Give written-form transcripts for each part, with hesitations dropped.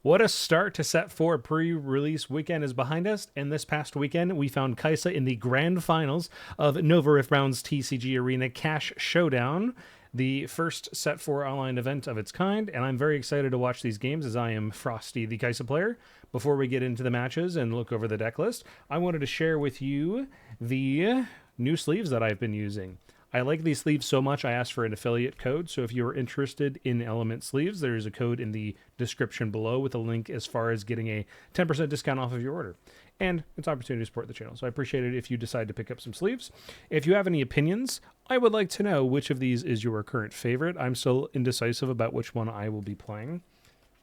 What a start to set 4 pre-release weekend is behind us, and this past weekend we found KaiSa in the grand finals of NovaRiftbound's TCG Arena Cash Showdown, the first set 4 online event of its kind, and I'm very excited to watch these games as I am Frosty, the KaiSa player. Before we get into the matches and look over the deck list, I wanted to share with you the new sleeves that I've been using. I like these sleeves so much, I asked for an affiliate code. So if you're interested in Element sleeves, there is a code in the description below with a link as far as getting a 10% discount off of your order. And it's an opportunity to support the channel. So I appreciate it if you decide to pick up some sleeves. If you have any opinions, I would like to know which of these is your current favorite. I'm still indecisive about which one I will be playing.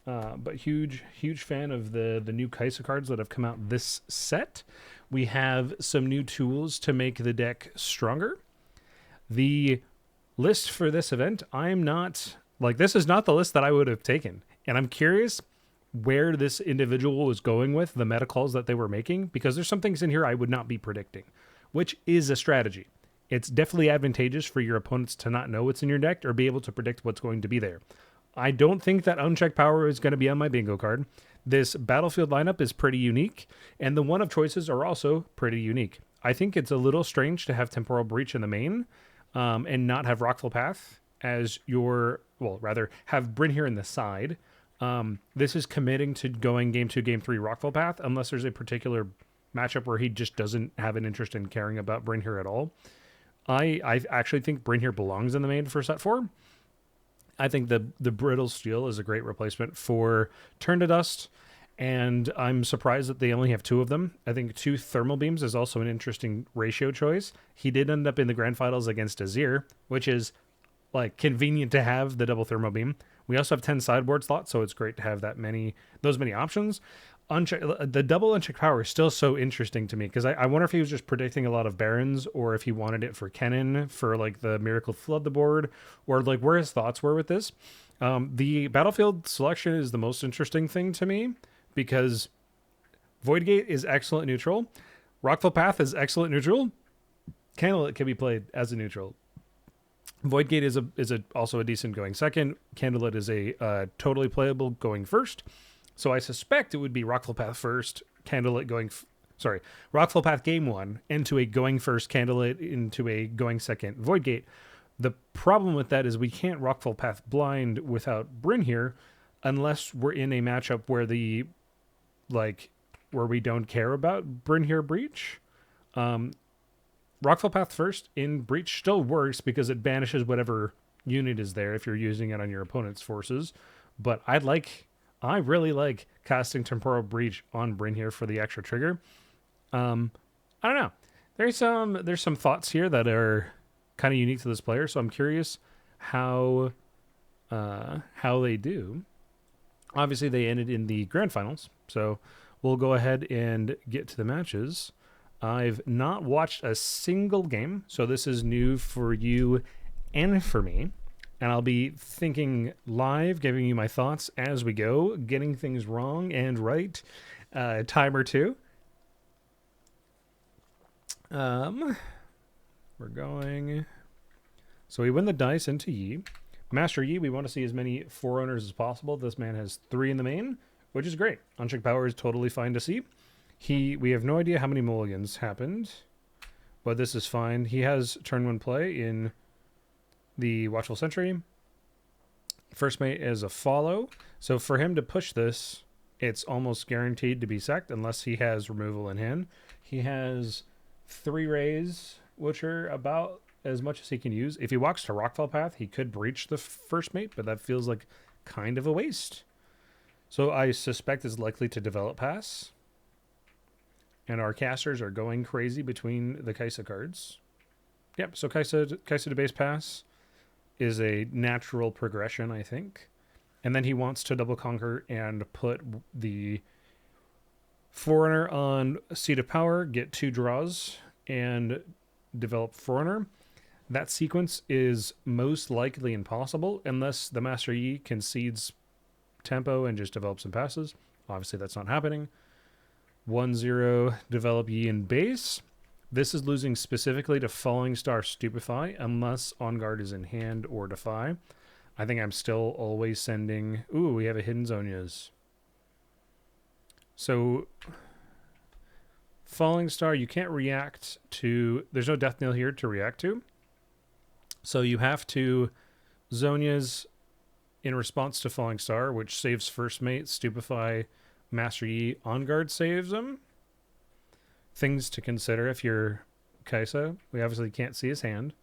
But huge fan of the new KaiSa cards that have come out this set. We have some new tools to make the deck stronger. The list for this event, this is not the list that I would have taken. And I'm curious where this individual was going with the meta calls that they were making, because there's some things in here I would not be predicting, which is a strategy. It's definitely advantageous for your opponents to not know what's in your deck or be able to predict what's going to be there. I don't think that Unchecked Power is going to be on my bingo card. This battlefield lineup is pretty unique, and the one of choices are also pretty unique. I think it's a little strange to have Temporal Breach in the main, and not have Rockfall Path as your, have Bryn here in the side. This is committing to going game 2, game 3 Rockfall Path, unless there's a particular matchup where he just doesn't have an interest in caring about Bryn here at all. I actually think Bryn here belongs in the main for set 4. I think the Brittle Steel is a great replacement for Turn to Dust, and I'm surprised that they only have 2 of them. I think 2 Thermal Beams is also an interesting ratio choice. He did end up in the grand finals against Azir, which is convenient to have the double Thermal Beam. We also have 10 sideboard slots, so it's great to have those many options. The double Unchecked Power is still so interesting to me, because I wonder if he was just predicting a lot of Barons, or if he wanted it for Kennen for the Miracle Flood the board, or where his thoughts were with this. The battlefield selection is the most interesting thing to me, because Void Gate is excellent neutral. Rockfall Path is excellent neutral. Candlelit can be played as a neutral. Void Gate is also a decent going second. Candlelit is a totally playable going first. So I suspect it would be Rockfall Path first, Candlelit Rockfall Path game 1 into a going first, Candlelit into a going second Void Gate. The problem with that is we can't Rockfall Path blind without Bryn here, unless we're in a matchup where where we don't care about Bryn here Breach. Rockfall Path first in Breach still works because it banishes whatever unit is there if you're using it on your opponent's forces. But I really like casting Temporal Breach on Bryn here for the extra trigger. I don't know. There's some thoughts here that are kind of unique to this player, so I'm curious how they do. Obviously, they ended in the grand finals, so we'll go ahead and get to the matches. I've not watched a single game, so this is new for you and for me. And I'll be thinking live, giving you my thoughts as we go, getting things wrong and right. Time or two. We're going. So we win the dice into Yi. Master Yi, we want to see as many Forerunners as possible. This man has 3 in the main, which is great. Unchecked Power is totally fine to see. We have no idea how many mulligans happened, but this is fine. He has turn 1 play in the Watchful Sentry. First mate is a follow. So for him to push this, it's almost guaranteed to be sacked unless he has removal in hand. He has 3 rays, which are about as much as he can use. If he walks to Rockfall Path, he could breach the first mate, but that feels like kind of a waste. So I suspect it's likely to develop pass. And our casters are going crazy between the KaiSa cards. Yep, so KaiSa to base pass is a natural progression, I think. And then he wants to double conquer and put the Forerunner on Seat of Power, get 2 draws, and develop Forerunner. That sequence is most likely impossible unless the Master Yi concedes tempo and just develops and passes. Obviously, that's not happening. 1-0, develop Yi in base. This is losing specifically to Falling Star Stupefy unless On Guard is in hand or Defy. I think I'm still always sending... Ooh, we have a Hidden Zonias. So Falling Star, you can't react to. There's no Death Knell here to react to. So you have to Zhonya's in response to Falling Star, which saves first mate, Stupefy, Master Yi, On Guard saves him. Things to consider if you're KaiSa. We obviously can't see his hand,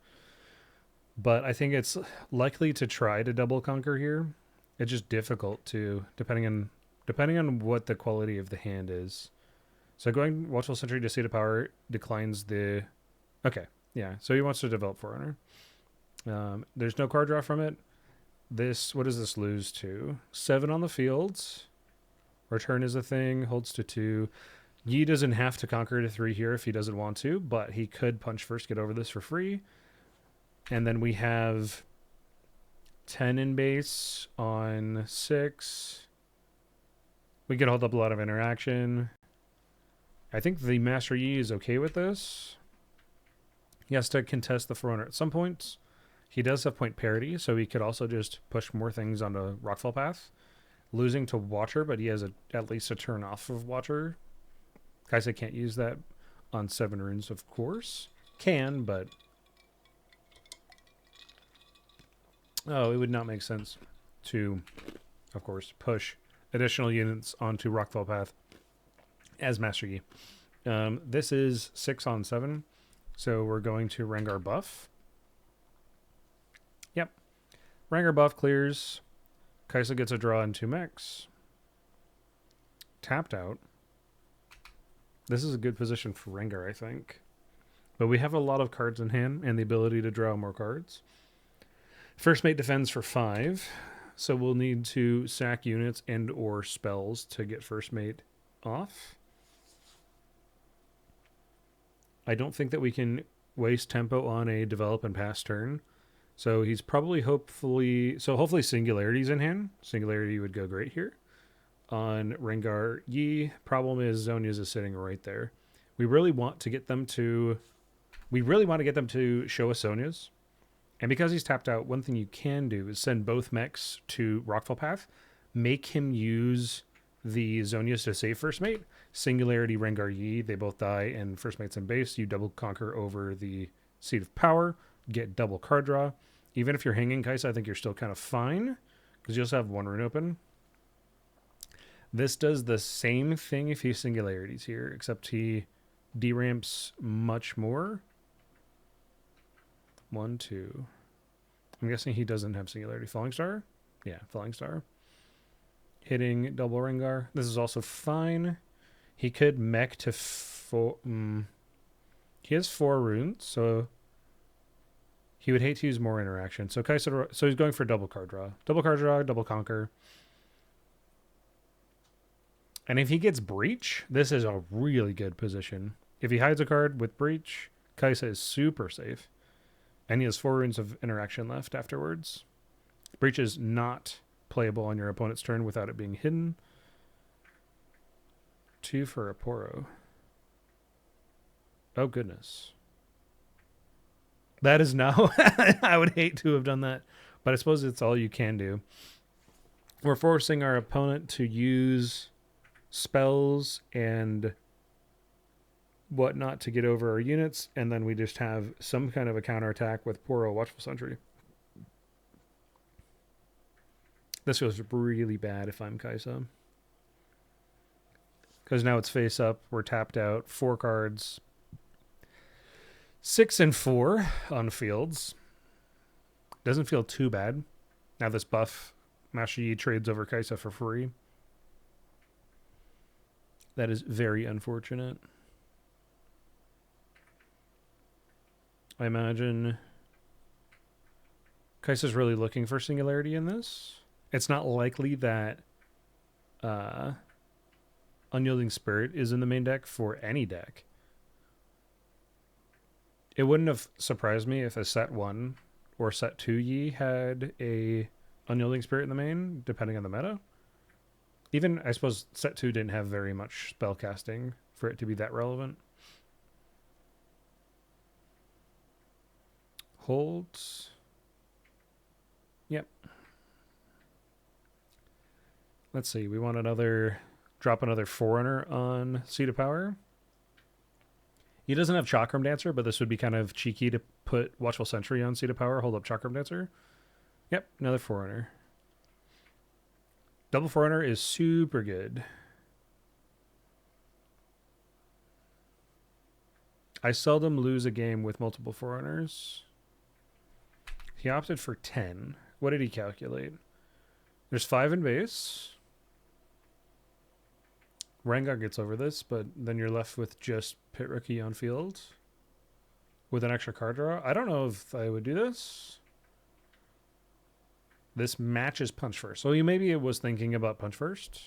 but I think it's likely to try to double conquer here. It's just difficult to, depending on what the quality of the hand is. So going Watchful Sentry to see the power declines the... Okay, yeah, so he wants to develop Forerunner. There's no card draw from it. This, what does this lose to? 7 on the fields. Return is a thing, holds to 2. Yi doesn't have to conquer to 3 here if he doesn't want to, but he could punch first, get over this for free. And then we have 10 in base on 6. We could hold up a lot of interaction. I think the Master Yi is okay with this. He has to contest the Forerunner at some point. He does have point parity, so he could also just push more things onto Rockfall Path. Losing to Watcher, but he has at least a turn off of Watcher. KaiSa can't use that on 7 runes, of course. Can, but... Oh, it would not make sense to, of course, push additional units onto Rockfall Path as Master Yi. This is 6 on 7, so we're going to Rengar buff. Yep. Rengar buff clears. KaiSa gets a draw in 2 mechs. Tapped out. This is a good position for Rengar, I think. But we have a lot of cards in hand and the ability to draw more cards. First mate defends for 5, so we'll need to sack units and or spells to get first mate off. I don't think that we can waste tempo on a develop and pass turn. So he's probably hopefully Singularity's in hand. Singularity would go great here. On Rengar Yi, problem is Zhonya's is sitting right there. We really want to get them to show us Zhonya's. And because he's tapped out, one thing you can do is send both mechs to Rockfall Path, make him use the Zhonya's to save first mate. Singularity Rengar Yi, they both die, and first mate's in base. You double conquer over the Seat of Power, get double card draw. Even if you're hanging KaiSa, I think you're still kind of fine, because you also have 1 rune open. This does the same thing if he Singularities here, except he deramps much more. 1, 2. I'm guessing he doesn't have Singularity. Falling Star? Yeah, Falling Star. Hitting double Rengar. This is also fine. He could mech to 4. He has 4 runes, so he would hate to use more interaction. So KaiSa, so he's going for double card draw. Double card draw, double conquer. And if he gets Breach, this is a really good position. If he hides a card with Breach, KaiSa is super safe. And he has 4 runes of interaction left afterwards. Breach is not playable on your opponent's turn without it being hidden. 2 for a Poro. Oh, goodness. That is now... I would hate to have done that. But I suppose it's all you can do. We're forcing our opponent to use spells and whatnot to get over our units, and then we just have some kind of a counterattack with Poro Watchful Sentry. This feels really bad if I'm KaiSa. Because now it's face up, we're tapped out, 4 cards. 6 and 4 on fields. Doesn't feel too bad. Now this buff, Master Yi trades over KaiSa for free. That is very unfortunate. I imagine KaiSa's really looking for Singularity in this. It's not likely that Unyielding Spirit is in the main deck for any deck. It wouldn't have surprised me if a set 1 or set 2 Yi had a Unyielding Spirit in the main, depending on the meta. Even, I suppose, set 2 didn't have very much spellcasting for it to be that relevant. Holds. Yep. Let's see. We want another Drop another Forerunner on Seat of Power. He doesn't have Chakram Dancer, but this would be kind of cheeky to put Watchful Sentry on Seat of Power. Hold up Chakram Dancer. Yep, another Forerunner. Double Forerunner is super good. I seldom lose a game with multiple Forerunners. He opted for 10. What did he calculate? There's 5 in base. Rengar gets over this, but then you're left with just Pit Rookie on field with an extra card draw. I don't know if I would do this. This matches Punch First. So maybe it was thinking about Punch First.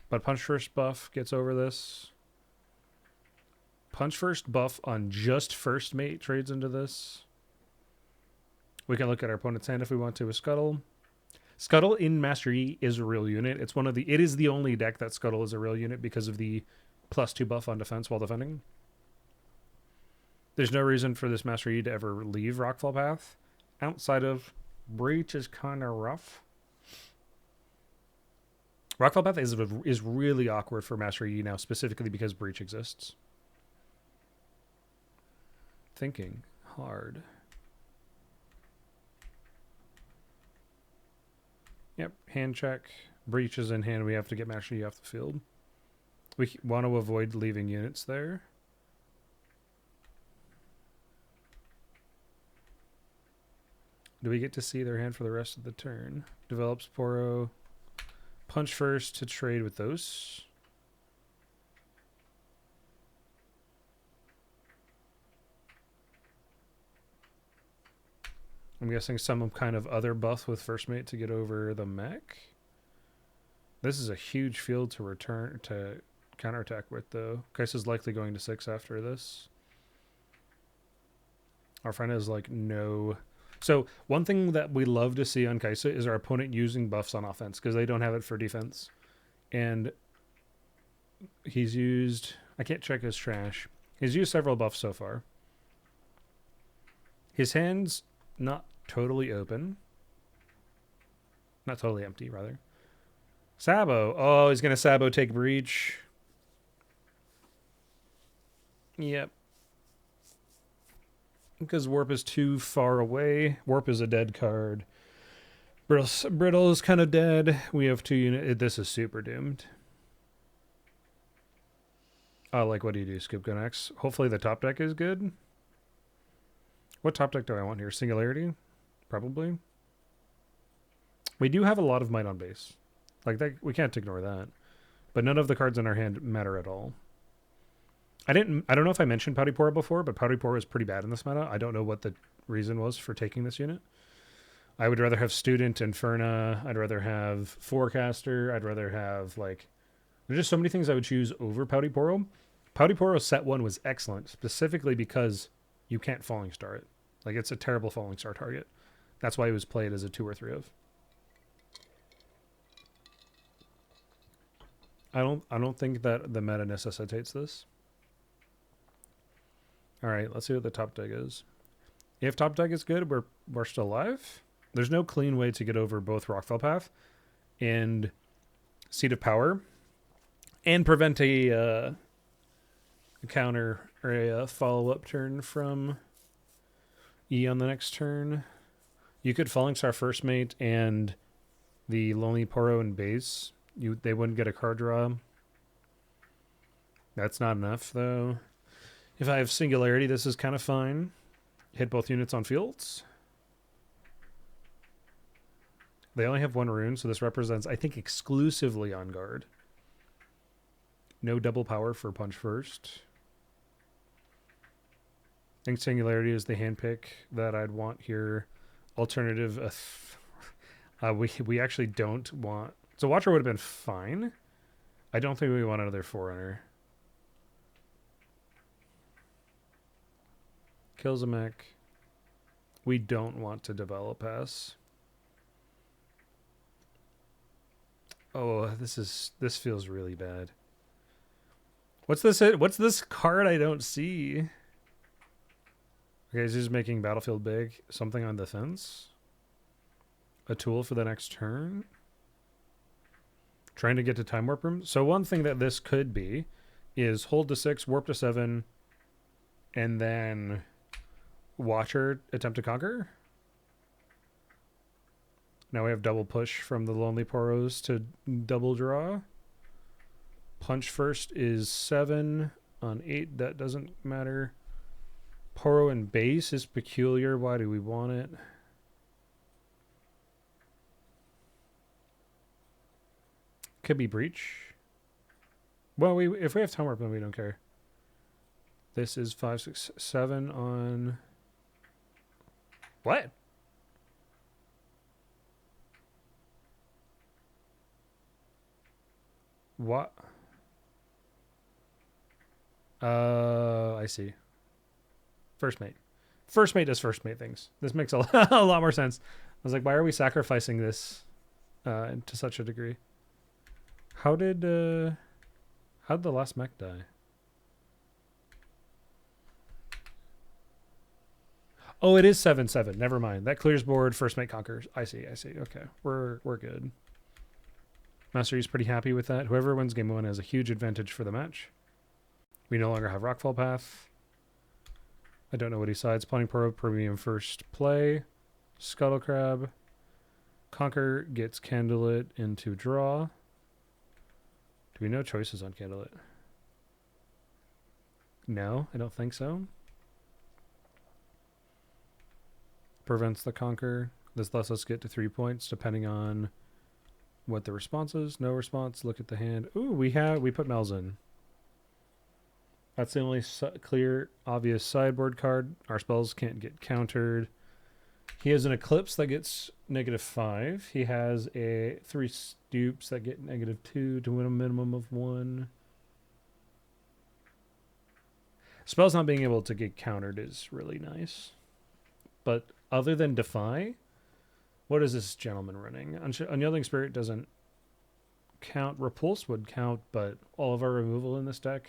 But Punch First buff gets over this. Punch First buff on just First Mate trades into this. We can look at our opponent's hand if we want to with Scuttle. Scuttle in Master Yi is a real unit. It is the only deck that Scuttle is a real unit because of the +2 buff on defense while defending. There's no reason for this Master Yi to ever leave Rockfall Path. Outside of Breach is kind of rough. Rockfall Path is really awkward for Master Yi now, specifically because Breach exists. Thinking hard. Yep, hand check. Breach is in hand. We have to get Master Yi off the field. We want to avoid leaving units there. Do we get to see their hand for the rest of the turn? Develops Poro. Punch First to trade with those. I'm guessing some kind of other buff with First Mate to get over the mech. This is a huge field to return to counterattack with, though. KaiSa's likely going to 6 after this. Our friend is like, no. So one thing that we love to see on KaiSa is our opponent using buffs on offense because they don't have it for defense. And he's used... I can't check his trash. He's used several buffs so far. His hand's not totally open. Not totally empty, rather. Sabo. Oh, he's going to Sabo take Breach. Yep. Because Warp is too far away. Warp is a dead card. Brittle is kind of dead. We have 2 units. This is super doomed. Oh, like, what do you do? Skip go next. Hopefully the top deck is good. What top deck do I want here? Singularity? Probably. We do have a lot of might on base. Like, that, we can't ignore that. But none of the cards in our hand matter at all. I don't know if I mentioned Pouty Pora before, but Pouty Pora is pretty bad in this meta. I don't know what the reason was for taking this unit. I would rather have Student, Inferna. I'd rather have Forecaster. I'd rather have, like... There's just so many things I would choose over Pouty Poro. Pouty Poro set 1 was excellent, specifically because you can't Falling Star it. Like, it's a terrible Falling Star target. That's why it was played as a 2 or 3 of. I don't think that the meta necessitates this. All right, let's see what the top deck is. If top deck is good, we're still alive. There's no clean way to get over both Rockfell Path and Seat of Power and prevent a counter or a follow-up turn from E on the next turn. You could Falling Star First Mate and the Lonely Poro in base. They wouldn't get a card draw. That's not enough, though. If I have Singularity, this is kind of fine. Hit both units on fields. They only have 1 rune, so this represents, I think, exclusively on guard. No double power for Punch First. I think Singularity is the handpick that I'd want here. Alternative, we actually don't want... So Watcher would have been fine. I don't think we want another Forerunner. Kills a mech. We don't want to develop pass. Oh, this feels really bad. What's this? What's this card I don't see? Okay, he's just making Battlefield big. Something on defense. A tool for the next turn. Trying to get to Time Warp Room. So one thing that this could be is hold to 6, warp to 7, and then Watcher attempt to conquer. Now we have double push from the Lonely Poros to double draw. Punch first is 7 on 8. That doesn't matter. Poro and base is peculiar. Why do we want it? Could be breach. Well, if we have time warp, then we don't care. This is 5, 6, 7 on... What? What? I see. First mate. First mate does first mate things. This makes a lot more sense. I was like, why are we sacrificing this to such a degree? How did the last mech die? Oh, it is 7/7. Never mind. That clears board. First mate conquers. I see. Okay, we're good. Master Yi's pretty happy with that. Whoever wins game 1 has a huge advantage for the match. We no longer have Rockfall Path. I don't know what he sides. Planning Pro Premium first play. Scuttle Crab. Conquer gets Candlelit into draw. Do we know choices on Candlelit? No, I don't think so. Prevents the Conquer. This lets us get to 3 points depending on what the response is. No response. Look at the hand. Ooh, we put Mel's in. That's the only clear, obvious sideboard card. Our spells can't get countered. He has an Eclipse that gets -5. He has 3 Stoops that get -2 to win a minimum of 1. Spells not being able to get countered is really nice. But other than Defy, what is this gentleman running? Unyielding Spirit doesn't count. Repulse would count, but all of our removal in this deck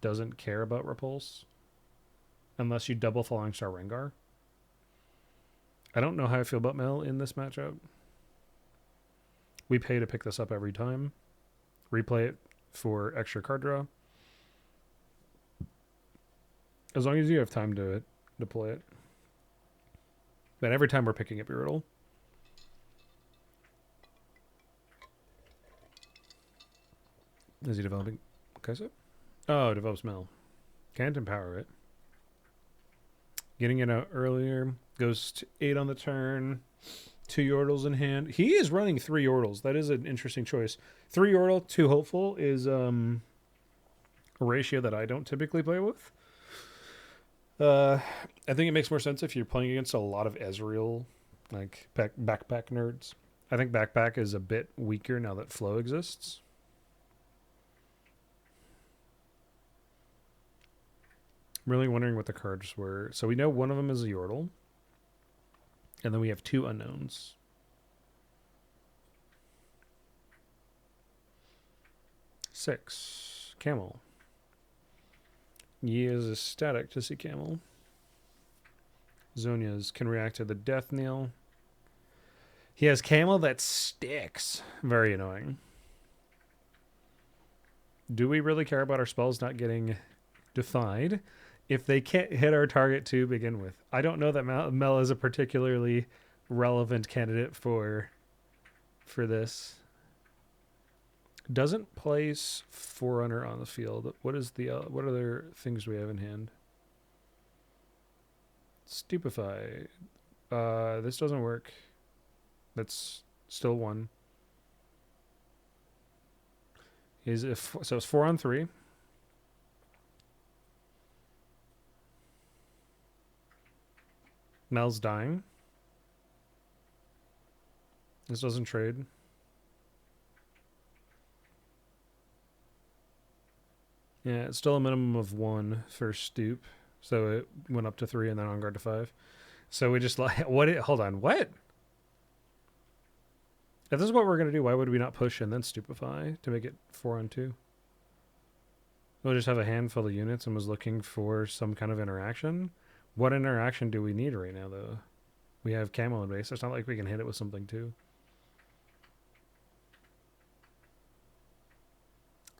doesn't care about Repulse. Unless you double Falling Star Rengar. I don't know how I feel about Mel in this matchup. We pay to pick this up every time. Replay it for extra card draw. As long as you have time to deploy it. But every time we're picking up your riddle. Is he developing KaiSa? Oh, develops Mel. Can't empower it. Getting it out earlier. Goes to 8 on the turn. 2 Yordles in hand. He is running 3 Yordles. That is an interesting choice. 3 Yordle, 2 Hopeful is a ratio that I don't typically play with. I think it makes more sense if you're playing against a lot of Ezreal, like backpack nerds. I think backpack is a bit weaker now that flow exists. I'm really wondering what the cards were. So we know one of them is a Yordle. And then we have 2 unknowns. Six. Camel. Yi is a static to see Camel. Zonia's can react to the Death Knell. He has Camel that sticks. Very annoying. Do we really care about our spells not getting defied if they can't hit our target to begin with? I don't know that Mel is a particularly relevant candidate for this. Doesn't place Forerunner on the field. What is the what other things we have in hand? Stupefy. This doesn't work. That's still 1. So it's 4 on 3. Mel's dying. This doesn't trade. Yeah, it's still a minimum of 1 for Stoop. So it went up to 3 and then on guard to 5. So we just like, hold on, what? If this is what we're going to do, why would we not push and then Stupefy to make it 4 on 2? We'll just have a handful of units and was looking for some kind of interaction. What interaction do we need right now, though? We have camo in base. It's not like we can hit it with something, too.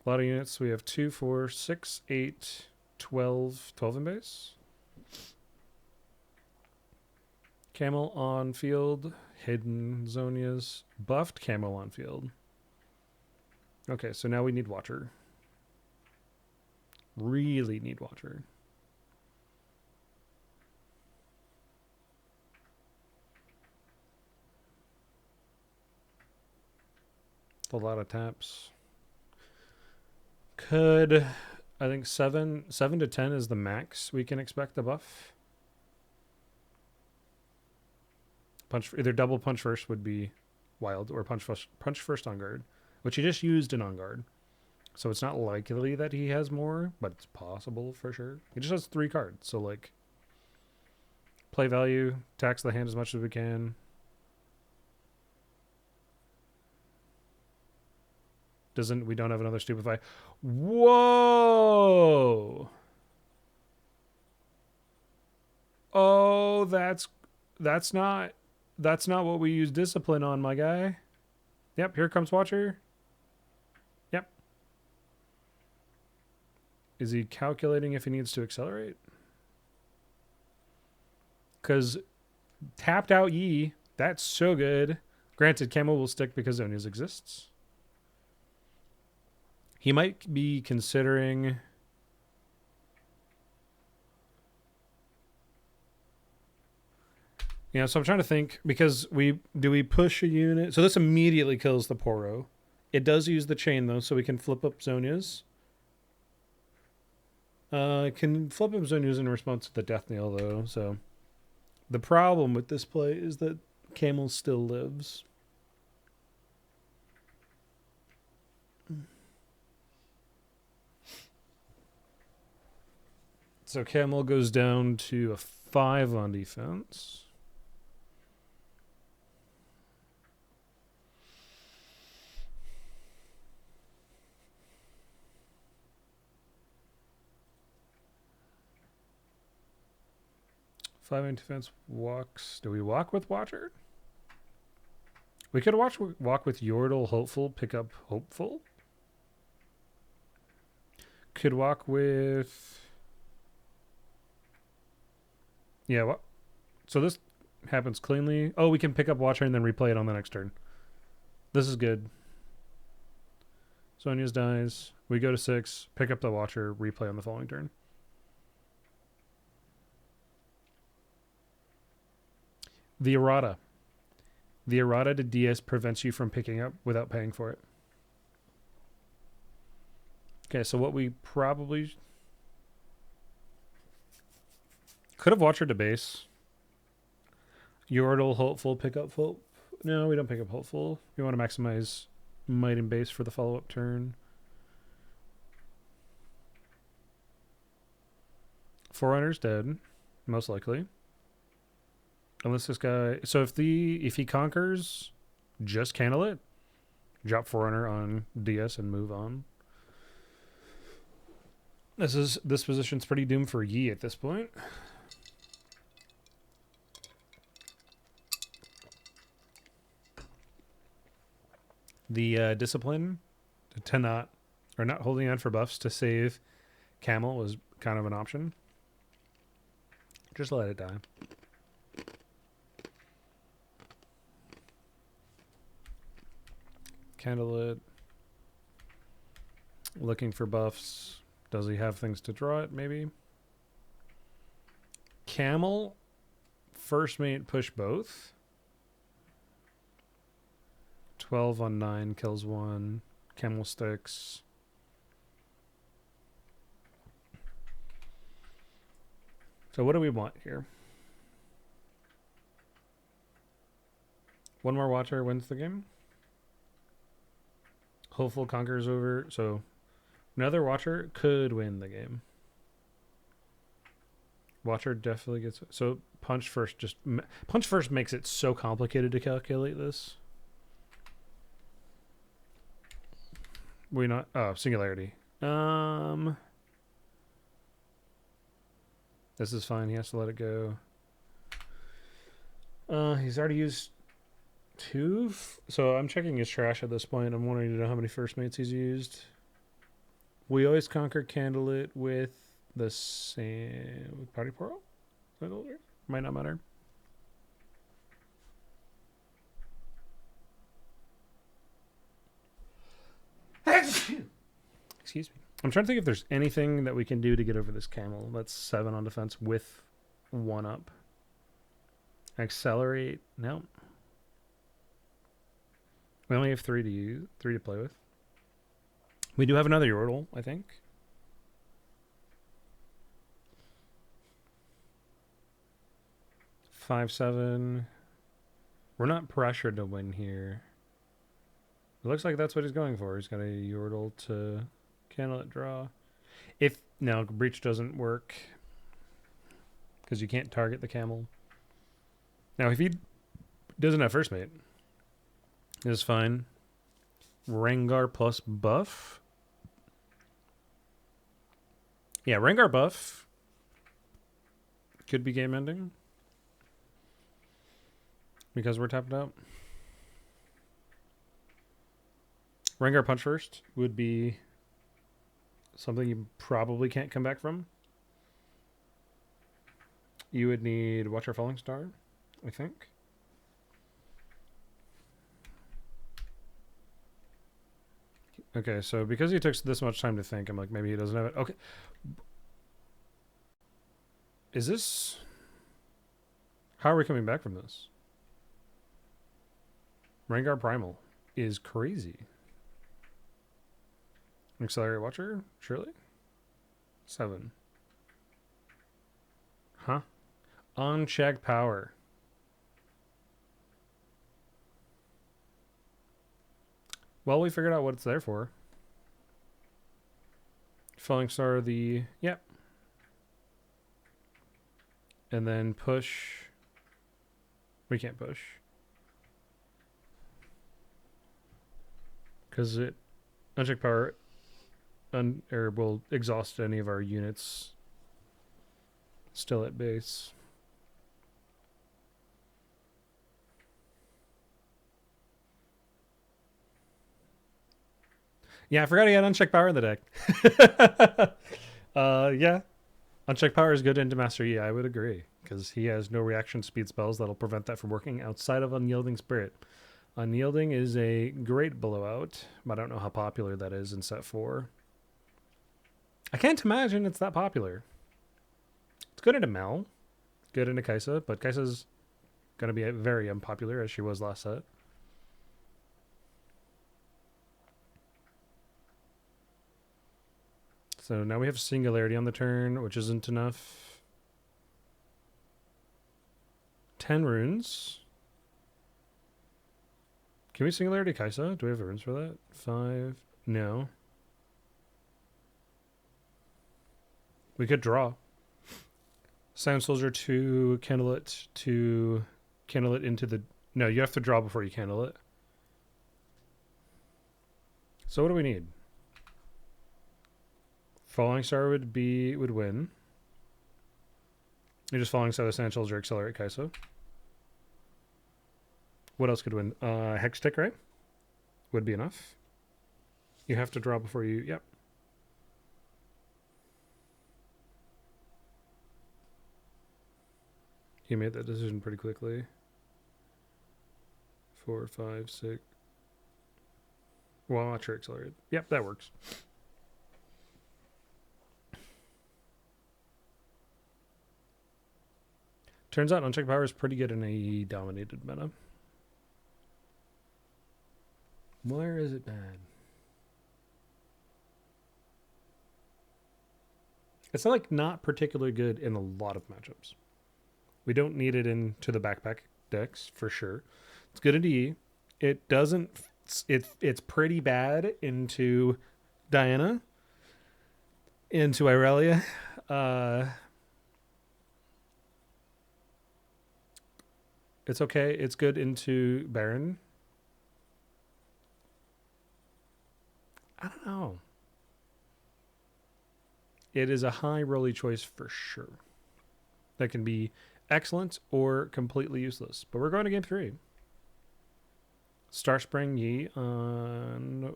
A lot of units. We have 2, 4, 6, 8, 12. 12 in base. Camel on field. Hidden Zonias. Buffed Camel on field. Okay, so now we need Watcher. Really need Watcher. A lot of taps. Could, I think 7 to 10 is the max we can expect the buff. Punch, either double punch first would be wild, or punch first on guard, which he just used in on guard. So it's not likely that he has more, but it's possible for sure. He just has 3 cards, so like play value, tax the hand as much as we can. We don't have another stupefy. Whoa! Oh, that's not what we use discipline on, my guy. Yep, here comes Watcher. Yep. Is he calculating if he needs to accelerate? Because tapped out Yi, that's so good. Granted, Camo will stick because Zonias exists. He might be considering... Yeah, so I'm trying to think, because do we push a unit? So this immediately kills the Poro. It does use the chain, though, so we can flip up Zonias. Can flip up Zonias in response to the Death Nail, though, so... The problem with this play is that Camel still lives. So Camel goes down to a 5 on defense. Five in defense walks. Do we walk with Watcher? We could walk with Yordle, Hopeful, pick up Hopeful. Could walk with... Yeah, what? So this happens cleanly. Oh, we can pick up Watcher and then replay it on the next turn. This is good. Zonias dies. We go to 6, pick up the Watcher, replay on the following turn. The errata. The errata to DS prevents you from picking up without paying for it. Okay, so what we probably... Could have Watcher to base. Yordle, Hopeful, pick up Hope. No, we don't pick up Hopeful. We want to maximize Might and base for the follow-up turn. Forerunner's dead, most likely. Unless this guy... So if he conquers, just cancel it. Drop Forerunner on DS and move on. This position's pretty doomed for Yi at this point. The discipline to not holding on for buffs to save Camel was kind of an option. Just let it die. Candle it. Looking for buffs. Does he have things to draw it? Maybe. Camel. First mate push both. 12 on 9 kills 1. Camel sticks. So what do we want here? One more Watcher wins the game. Hopeful conquers over. So another Watcher could win the game. Watcher definitely gets... So punch first makes it so complicated to calculate this. We not... Oh, Singularity. This is fine. He has to let it go. He's already used 2. So I'm checking his trash at this point. I'm wanting to know how many first mates he's used. We always conquer Candlelit with the same with Party Pearl. Might not matter. Excuse me. I'm trying to think if there's anything that we can do to get over this camel. That's 7 on defense with 1 up. Accelerate. No. We only have 3 to use, 3 to play with. We do have another Yordle, I think. Five, 7. We're not pressured to win here. It looks like that's what he's going for. He's got a Yordle to Candlelit draw. If no, Breach doesn't work because you can't target the camel. Now, if he doesn't have first mate, it's fine. Rengar plus buff. Yeah, Rengar buff could be game ending because we're tapped out. Rengar punch first would be something you probably can't come back from. You would need Watch Our Falling Star, I think. Okay, so because he took this much time to think, I'm like, maybe he doesn't have it. Okay. Is this... How are we coming back from this? Rengar Primal is crazy. Accelerate Watcher? Surely? 7. Huh? Uncheck power. Well, we figured out what it's there for. Falling Star, the... Yep. And then push... We can't push. Because it... Uncheck power... or will exhaust any of our units still at base. Yeah, I forgot he had unchecked power in the deck. Yeah. Unchecked power is good into Master Yi, I would agree. Because he has no reaction speed spells that'll prevent that from working outside of Unyielding Spirit. Unyielding is a great blowout, but I don't know how popular that is in set 4. I can't imagine it's that popular. It's good into Mel, good into KaiSa, but KaiSa's going to be very unpopular as she was last set. So now we have Singularity on the turn, which isn't enough. 10 runes. Can we Singularity KaiSa? Do we have runes for that? 5. No. We could draw. Sound Soldier to Candlelit into the... No, you have to draw before you candle it. So what do we need? Falling Star would win. You're just Falling Star, the Sand Soldier, Accelerate KaiSa. What else could win? Hextech, right? Would be enough. You have to draw before you... Yep. He made that decision pretty quickly. 4, 5, 6. Well, not sure Accelerate. Yep, that works. Turns out Unchecked Power is pretty good in a dominated meta. Where is it bad? It's not particularly good in a lot of matchups. We don't need it into the backpack decks for sure. It's good into E. It doesn't. It's pretty bad into Diana, into Irelia. It's okay. It's good into Baron. I don't know. It is a high rolly choice for sure. That can be excellent or completely useless. But we're going to game 3. Starspring Yi on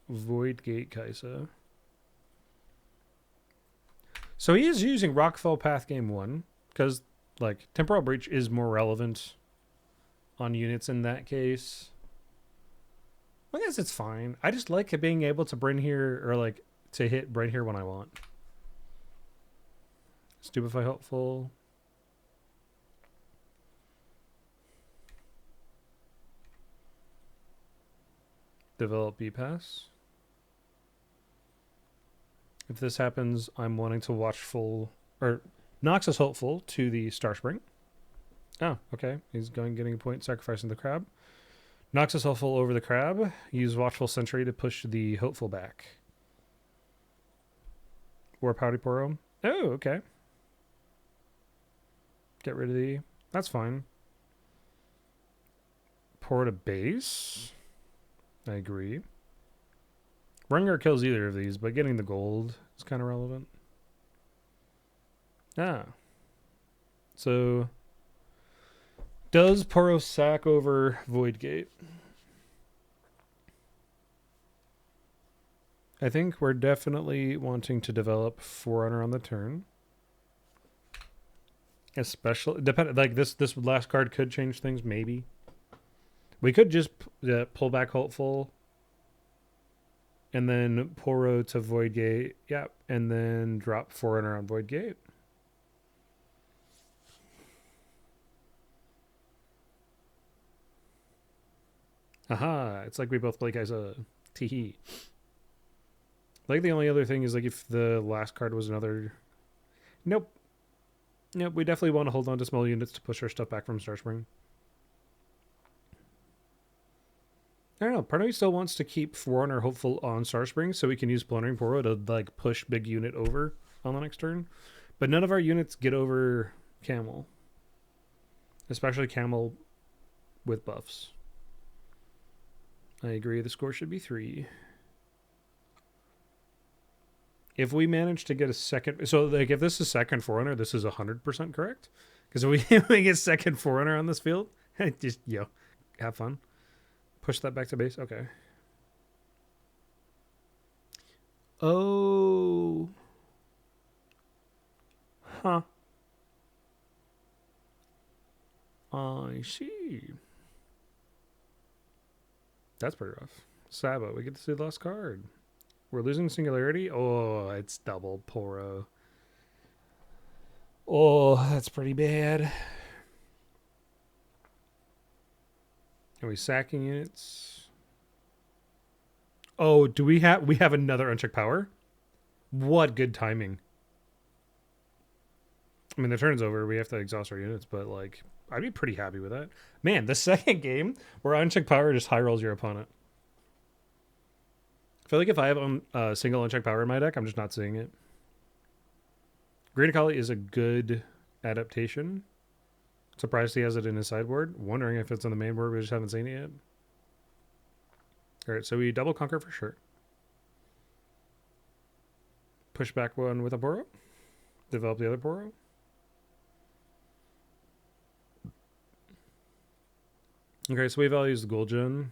Void Gate KaiSa. So he is using Rockfall Path Game 1, because, like, Temporal Breach is more relevant on units in that case. I guess it's fine. I just like being able to bring here, or, like, to hit bring here when I want. Stupefy helpful. Develop B-Pass. If this happens, I'm wanting to watch full, or Nox is hopeful to the Starspring. Oh, okay. He's getting a point, sacrificing the crab. Nox is hopeful over the crab. Use Watchful Sentry to push the hopeful back. War Pouty Poro. Oh, okay. Get rid of the... That's fine. Poro to base. I agree. Rengar kills either of these, but getting the gold is kind of relevant. Ah. So, does Poro sack over Void Gate? I think we're definitely wanting to develop Forerunner on the turn. Especially, like this last card could change things, maybe. We could just pull back Hopeful. And then Poro to Void Gate. Yep. And then drop Forerunner on Void Gate. Aha. It's like we both play KaiSa. Teehee. Like the only other thing is like if the last card was another... Nope. Nope. We definitely want to hold on to small units to push our stuff back from Starspring. I don't know. Part of me still wants to keep Forerunner hopeful on Starspring so we can use Plundering Poro to like push big unit over on the next turn. But none of our units get over Camel. Especially Camel with buffs. I agree. The score should be 3. If we manage to get a second... So like if this is second Forerunner, this is 100% correct. Because if we get second Forerunner on this field, just, have fun. Push that back to base? Okay. Oh. Huh. I see. That's pretty rough. Sabo, we get to see the last card. We're losing Singularity? Oh, it's double Poro. Oh, that's pretty bad. Are we sacking units? Oh, do we have another unchecked power? What good timing. I mean, the turn's over. We have to exhaust our units, but like, I'd be pretty happy with that. Man, the second game where unchecked power just high rolls your opponent. I feel like if I have a single unchecked power in my deck, I'm just not seeing it. Green Akali is a good adaptation. Surprised he has it in his sideboard. Wondering if it's on the main board. We just haven't seen it yet. Alright, so we double conquer for sure. Push back one with a Poro. Develop the other Poro. Okay, so we values the gold gen.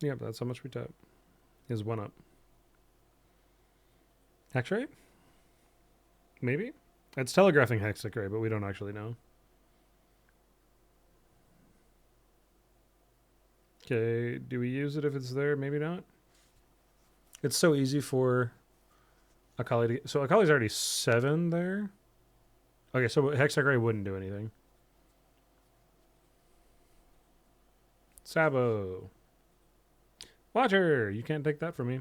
Yep, that's how much we tap. Is 1 up. Hexray? Maybe? It's telegraphing Hexray, but we don't actually know. Okay, do we use it if it's there? Maybe not. It's so easy for Akali to... So Akali's already 7 there. Okay, so Hexray wouldn't do anything. Sabo. Watcher! You can't take that from me.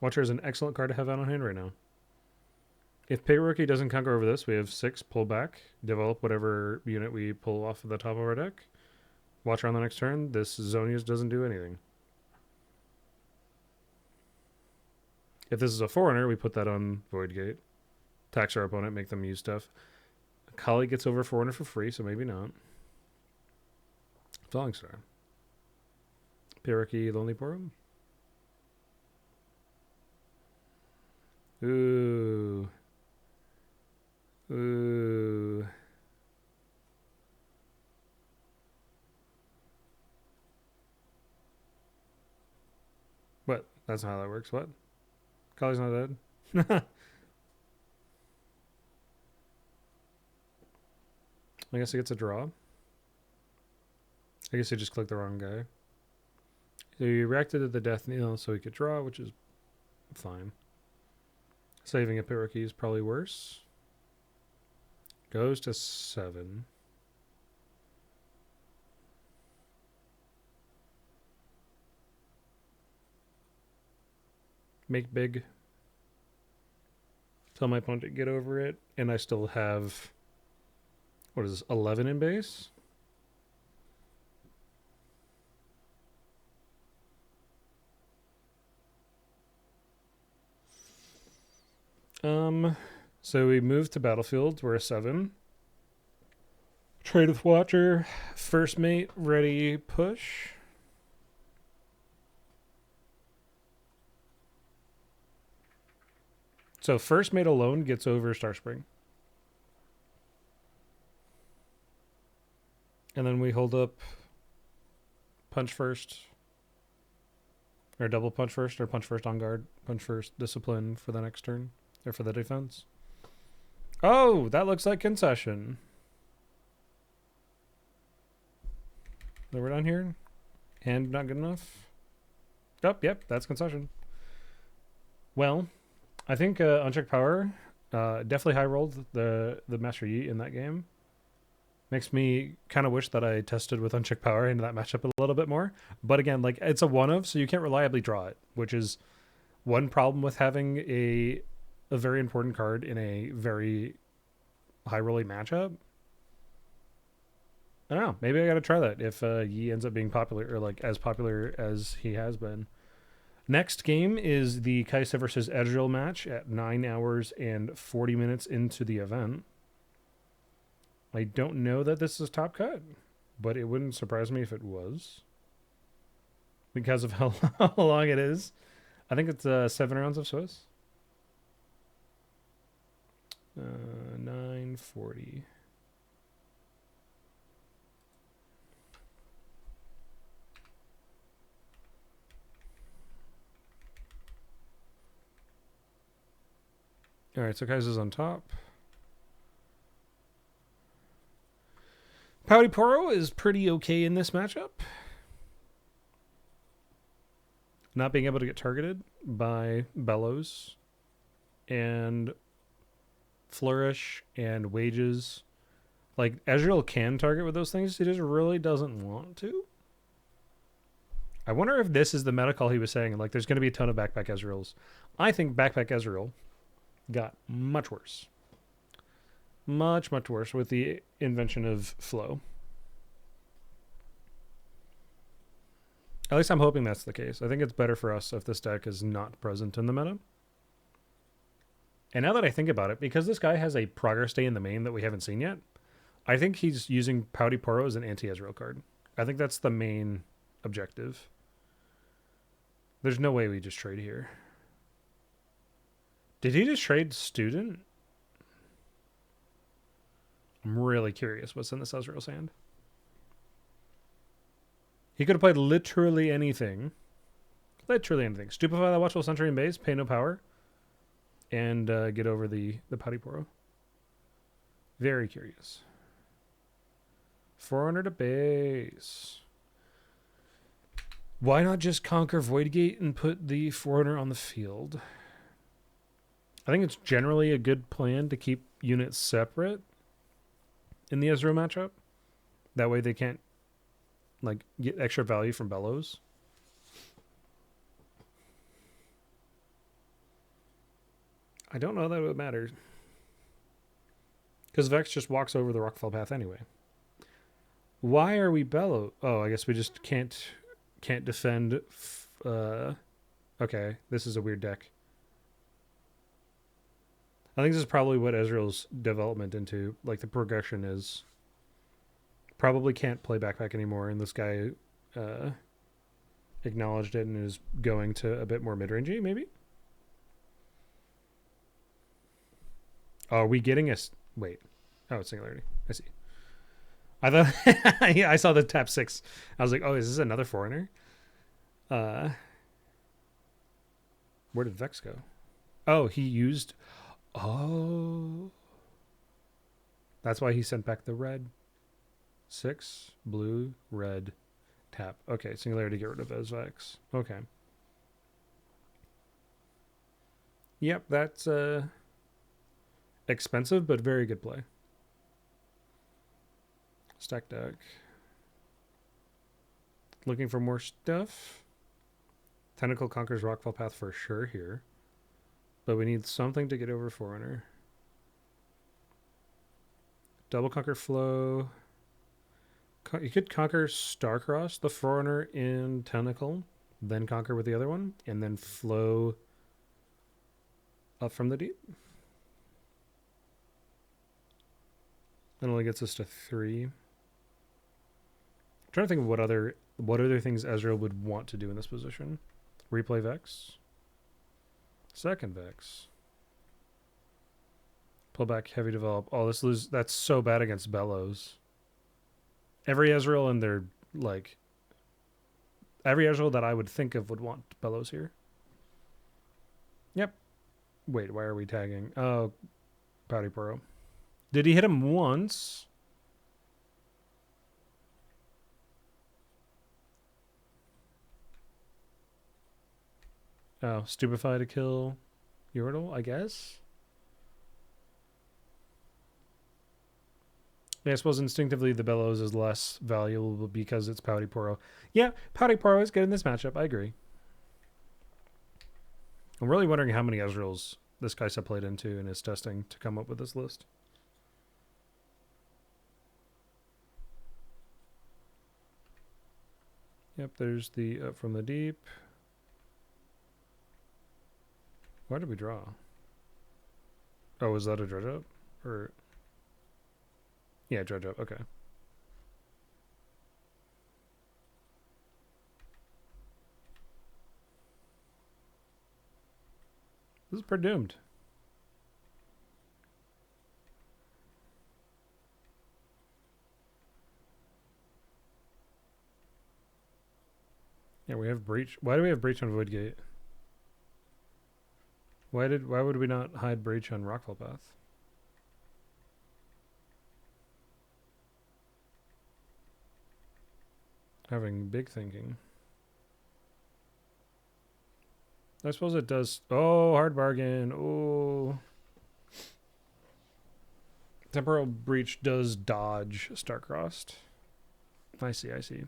Watcher is an excellent card to have out on hand right now. If Payroki doesn't conquer over this, we have 6, pull back, develop whatever unit we pull off of the top of our deck. Watcher on the next turn. This Zonius doesn't do anything. If this is a Forerunner, we put that on Void Gate. Tax our opponent, make them use stuff. Kali gets over Forerunner for free, so maybe not. Falling Star. Pyrrhiki, Lonely Poro. Ooh. Ooh. What? That's not how that works. What? Kali's not dead? I guess he gets a draw. I guess he just clicked the wrong guy. So he reacted to the death knell so he could draw, which is fine. Saving a pit rookie is probably worse. Goes to 7. Make big. Tell my opponent to get over it. And I still have, what is this, 11 in base? So we moved to battlefield. We're a 7. Trade with Watcher. First mate, ready, push. So first mate alone gets over Starspring. And then we hold up punch first. Or double punch first, or punch first on guard. Punch first discipline for the next turn. Or for the defense. Oh, that looks like concession. So we're done here. Hand not good enough. Oh, yep, that's concession. Well, I think Unchecked Power definitely high rolled the Master Yi in that game. Makes me kind of wish that I tested with Unchecked Power into that matchup a little bit more. But again, like, it's a one of, so you can't reliably draw it, which is one problem with having a very important card in a very high rolling matchup. I don't know. Maybe I got to try that if Yi ends up being popular, or like as popular as he has been. Next game is the KaiSa versus Ezreal match at 9 hours and 40 minutes into the event. I don't know that this is top cut, but it wouldn't surprise me if it was, because of how long it is. I think it's 7 rounds of Swiss. 9:40. All right, so KaiSa's on top. Pouty Poro is pretty okay in this matchup. Not being able to get targeted by Bellows and Flourish and Wages. Like, Ezreal can target with those things. He just really doesn't want to. I wonder if this is the meta call he was saying. Like, there's going to be a ton of backpack Ezreals. I think backpack Ezreal got much worse. Much, much worse with the invention of flow. At least I'm hoping that's the case. I think it's better for us if this deck is not present in the meta. And now that I think about it, because this guy has a progress day in the main that we haven't seen yet, I think he's using Pouty Poro as an anti-Ezreal card. I think that's the main objective. There's no way we just trade here. Did he just trade Student? I'm really curious what's in this Ezreal's hand. He could have played literally anything. Literally anything. Stupefy the Watchful Sentry in base, pay no power, and get over the Pouty Poro. Very curious. 400 to base. Why not just conquer Voidgate and put the Forerunner on the field? I think it's generally a good plan to keep units separate in the Ezreal matchup. That way they can't like get extra value from Bellows. I don't know that it would matter, because Vex just walks over the Rockfall path anyway. Why are we Bellow? Oh, I guess we just can't defend. Okay, this is a weird deck. I think this is probably what Ezreal's development into, like, the progression is. Probably can't play backpack anymore, and this guy acknowledged it and is going to a bit more mid-rangey, maybe? Are we getting a... Wait. Oh, it's Singularity. I see. I thought... yeah, I saw the tap 6. I was like, oh, is this another Foreigner? Where did Vex go? Oh, he used... Oh. That's why he sent back the red. 6, blue, red, tap. Okay, Singularity, get rid of those Vex. Okay. Yep, that's expensive, but very good play. Stack deck. Looking for more stuff. Tentacle conquers Rockfall Path for sure here. But we need something to get over Forerunner. Double conquer flow. You could conquer Starcross, the Forerunner in Tentacle, then conquer with the other one, and then flow up from the deep. That only gets us to 3. I'm trying to think of what other things Ezreal would want to do in this position. Replay Vex. Second Vex. Pull back heavy develop. Oh, that's so bad against Bellows. Every Ezreal and their every Ezreal that I would think of would want Bellows here. Yep. Wait, why are we tagging? Oh, Pouty Pro. Did he hit him once? Oh, Stupefy to kill Yordle, I guess? Yeah, I suppose instinctively the Bellows is less valuable because it's Pouty Poro. Yeah, Pouty Poro is good in this matchup. I agree. I'm really wondering how many Ezreals this KaiSa played into in his testing to come up with this list. Yep, there's the up from the deep. Why did we draw? Oh, was that a dredge up? Or... Yeah, dredge up. Okay. This is predoomed. Yeah, we have breach. Why do we have breach on Void Gate? Why would we not hide breach on Rockfall Path? Having big thinking. I suppose it does. Oh, hard bargain. Oh. Temporal breach does dodge Starcrossed. I see, I see.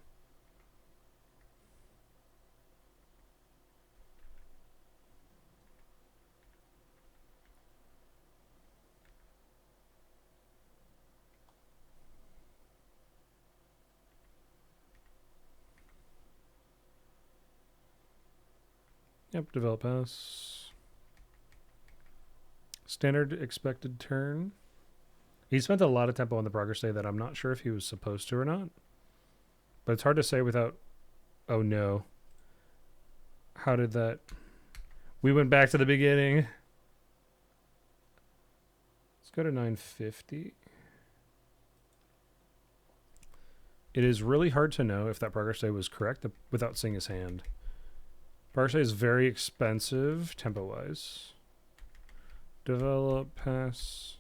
Yep, develop pass. Standard expected turn. He spent a lot of tempo on the progress day that I'm not sure if he was supposed to or not. But it's hard to say without... Oh no. How did that... We went back to the beginning. Let's go to 950. It is really hard to know if that progress day was correct without seeing his hand. Progress day is very expensive tempo-wise. Develop, pass...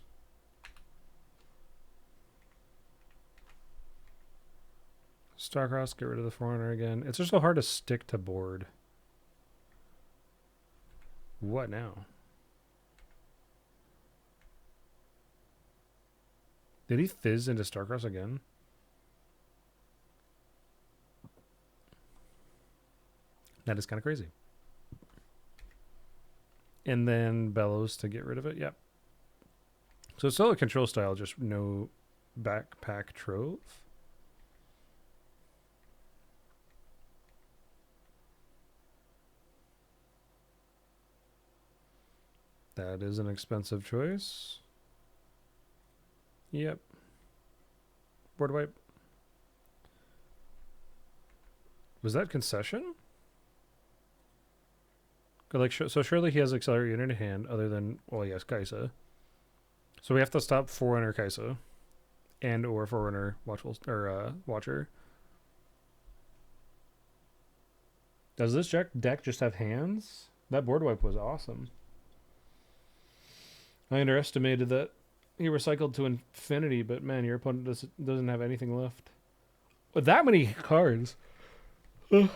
Starcross, get rid of the Forerunner again. It's just so hard to stick to board. What now? Did he fizz into Starcross again? That is kind of crazy. And then Bellows to get rid of it. Yep. So it's still a control style, just no backpack trove. That is an expensive choice. Yep. Board wipe. Was that concession? Like, so surely he has Accelerate Unit in hand, other than, well, yes, KaiSa. So we have to stop Forerunner KaiSa, and or Forerunner Watchful or Watcher. Does this deck just have hands? That board wipe was awesome. I underestimated that he recycled to infinity, but man, your opponent doesn't have anything left. With that many cards to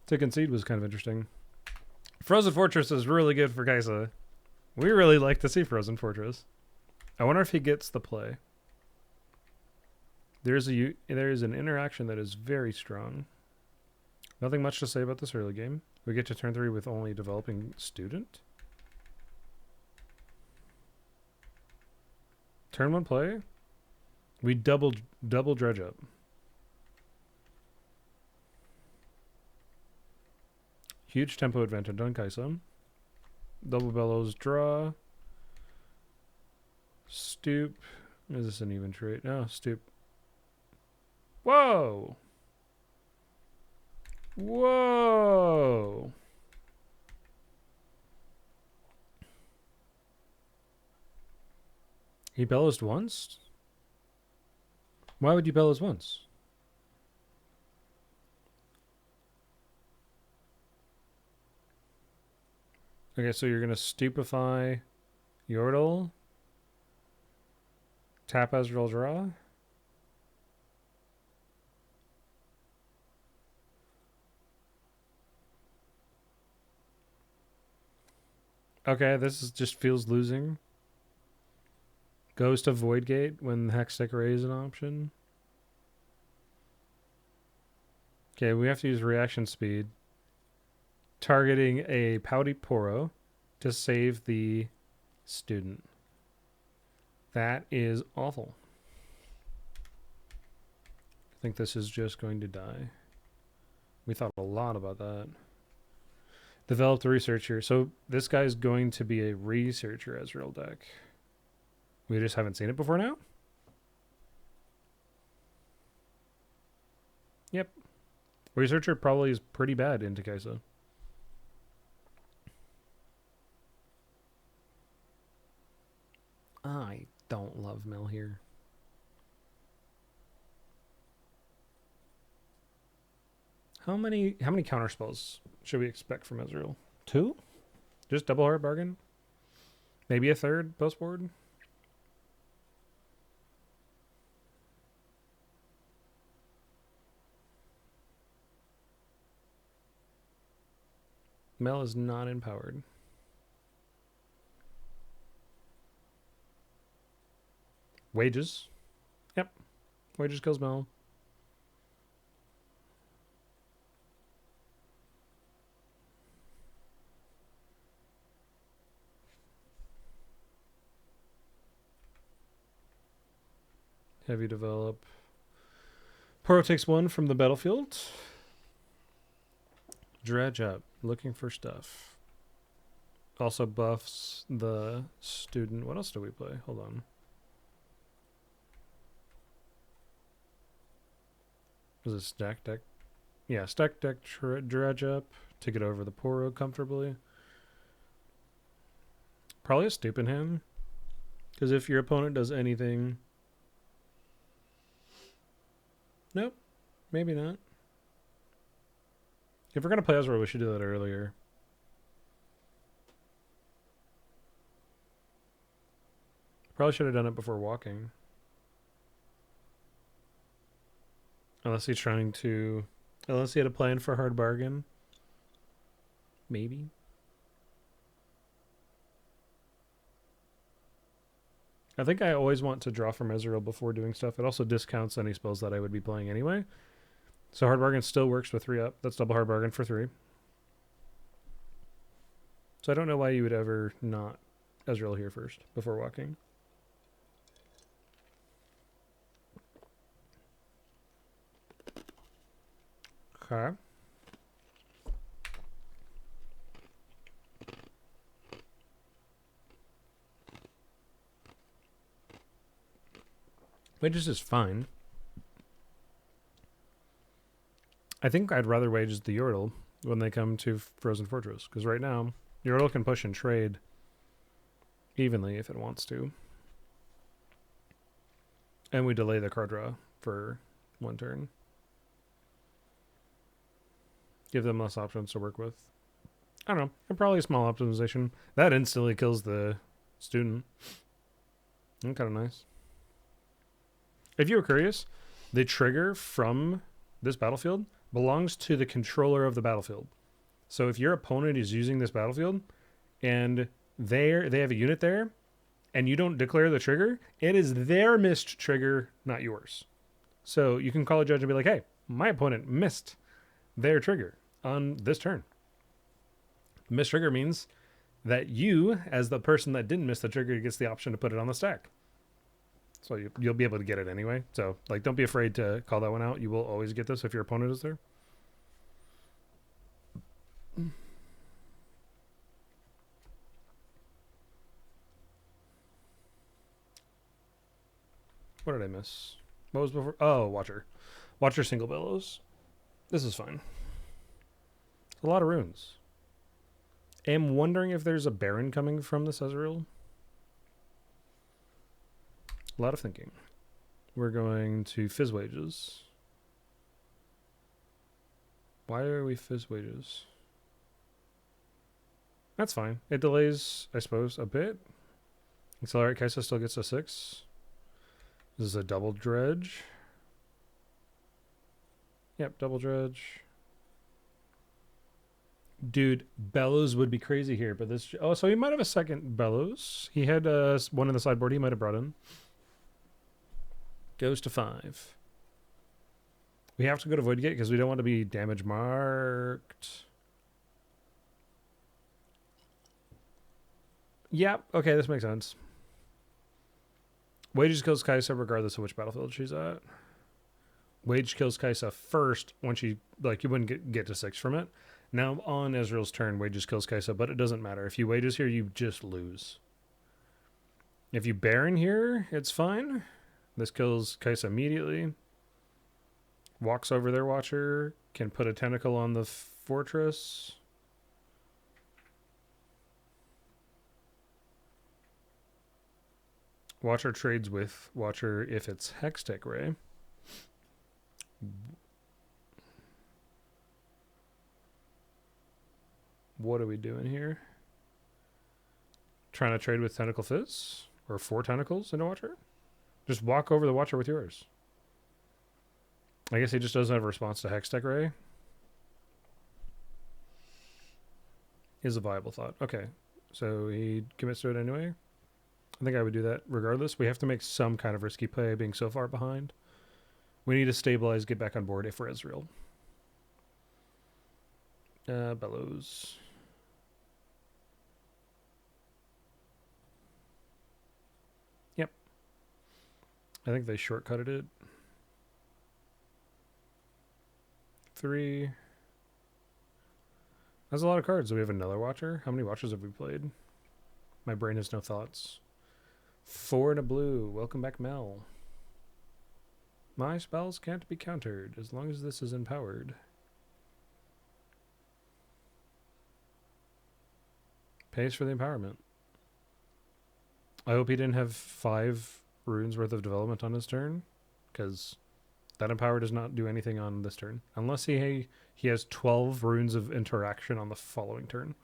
concede was kind of interesting. Frozen Fortress is really good for KaiSa. We really like to see Frozen Fortress. I wonder if he gets the play. There is an interaction that is very strong. Nothing much to say about this early game. We get to turn 3 with only developing student. Turn 1 play. We double dredge up. Huge tempo advantage on KaiSa. Double bellows draw. Stoop. Is this an even trait? No, stoop. Whoa! Whoa! He bellows once? Why would you bellows once? Okay, so you're going to stupefy Yordle. Tap Ezreal draw. Okay, this just feels losing. Goes to Void Gate when Hextech Ray is an option. Okay, we have to use reaction speed. Targeting a Pouty Poro to save the student. That is awful. I think this is just going to die. We thought a lot about that. Developed a researcher. So this guy's going to be a researcher Ezreal deck. We just haven't seen it before now? Yep. Researcher probably is pretty bad into KaiSa. I don't love Mill here. How many counter spells should we expect from Ezreal? 2? Just double hard bargain? Maybe a third post board? Mel is not empowered. Wages. Yep. Wages kills Mel. Heavy develop. Poro takes 1 from the battlefield. Dredge up. Looking for stuff. Also buffs the student. What else do we play? Hold on. Was it stack deck? Yeah, stack deck dredge up to get over the Poro comfortably. Probably a stoop in hand. Because if your opponent does anything... Nope. Maybe not. If we're going to play Ezreal, we should do that earlier. Probably should have done it before walking. Unless he's trying to... Unless he had a plan for hard bargain. Maybe. I think I always want to draw from Ezreal before doing stuff. It also discounts any spells that I would be playing anyway. So hard bargain still works with 3 up. That's double hard bargain for 3. So I don't know why you would ever not Ezreal here first before walking. Okay. Wages is fine. I think I'd rather wages the Yordle when they come to Frozen Fortress. Because right now, Yordle can push and trade evenly if it wants to. And we delay the card draw for 1 turn. Give them less options to work with. I don't know. Probably a small optimization. That instantly kills the student. Kind of nice. If you were curious, the trigger from this battlefield belongs to the controller of the battlefield. So if your opponent is using this battlefield and they have a unit there and you don't declare the trigger, it is their missed trigger, not yours. So you can call a judge and be like, hey, my opponent missed their trigger on this turn. Missed trigger means that you, as the person that didn't miss the trigger, gets the option to put it on the stack. So you'll be able to get it anyway. So, like, don't be afraid to call that one out. You will always get this if your opponent is there. What did I miss? What was before? Oh, Watcher. Watcher single bellows. This is fine. It's a lot of runes. I'm wondering if there's a Baron coming from this Ezreal. A lot of thinking. We're going to Fizz Wages. Why are we Fizz Wages? That's fine. It delays, I suppose, a bit. Accelerate KaiSa still gets a 6. This is a double dredge. Yep, double dredge. Dude, Bellows would be crazy here, but this... Oh, so he might have a second Bellows. He had one in the sideboard he might have brought in. Goes to 5. We have to go to Void Gate because we don't want to be damage marked. Yep, okay, this makes sense. Wages kills KaiSa regardless of which battlefield she's at. Wage kills KaiSa first when she... Like, you wouldn't get to 6 from it. Now, on Ezreal's turn, Wages kills KaiSa, but it doesn't matter. If you Wages here, you just lose. If you Baron here, it's fine. This kills KaiSa immediately. Walks over their Watcher. Can put a tentacle on the fortress. Watcher trades with Watcher if it's Hextech Ray. What are we doing here? Trying to trade with Tentacle Fizz? Or 4 tentacles into Watcher? Just walk over the Watcher with yours. I guess he just doesn't have a response to Hextech Ray. Is a viable thought. Okay. So he commits to it anyway. I think I would do that regardless. We have to make some kind of risky play being so far behind. We need to stabilize, get back on board if we're Ezreal. Bellows. Yep. I think they shortcutted it. 3. That's a lot of cards. Do we have another Watcher? How many Watchers have we played? My brain has no thoughts. 4 and a blue. Welcome back, Mel. My spells can't be countered as long as this is empowered. Pays for the empowerment. I hope he didn't have 5 runes worth of development on his turn, because that empower does not do anything on this turn. Unless he has 12 runes of interaction on the following turn.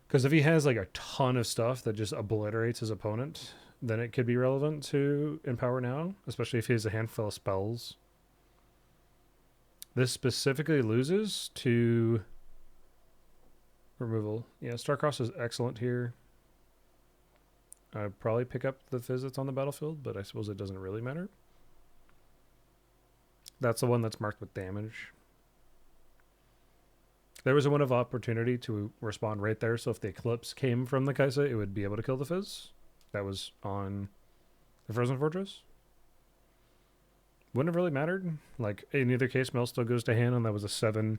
Because if he has like a ton of stuff that just obliterates his opponent, then it could be relevant to empower now, especially if he has a handful of spells. This specifically loses to removal. Yeah, Starcross is excellent here. I'd probably pick up the Fizz that's on the battlefield, but I suppose it doesn't really matter. That's the one that's marked with damage. There was a one of opportunity to respond right there, so if the Eclipse came from the KaiSa, it would be able to kill the Fizz. That was on the Frozen Fortress. Wouldn't have really mattered. Like, in either case, Mel still goes to hand, and that was a 7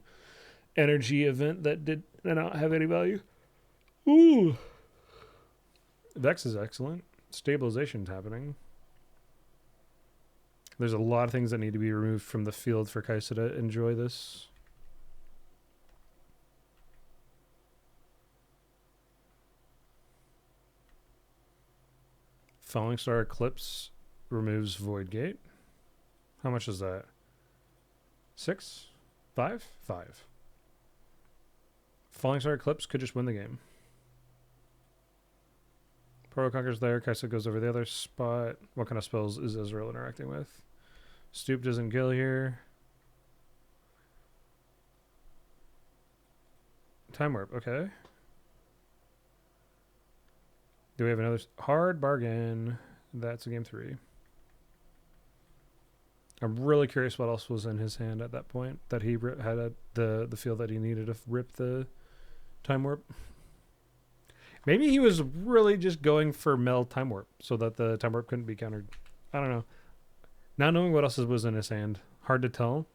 energy event that did not have any value. Ooh! Vex is excellent. Stabilization's happening. There's a lot of things that need to be removed from the field for KaiSa to enjoy this. Falling Star Eclipse removes Void Gate. How much is that? 6? 5? 5. Falling Star Eclipse could just win the game. Prohell conquers there. KaiSa goes over the other spot. What kind of spells is Ezreal interacting with? Stoop doesn't kill here. Time Warp, okay. Do we have another hard bargain? That's a game 3. I'm really curious what else was in his hand at that point that he had the feel that he needed to rip the Time Warp. Maybe he was really just going for Mel Time Warp so that the Time Warp couldn't be countered. I don't know. Not knowing what else was in his hand, hard to tell.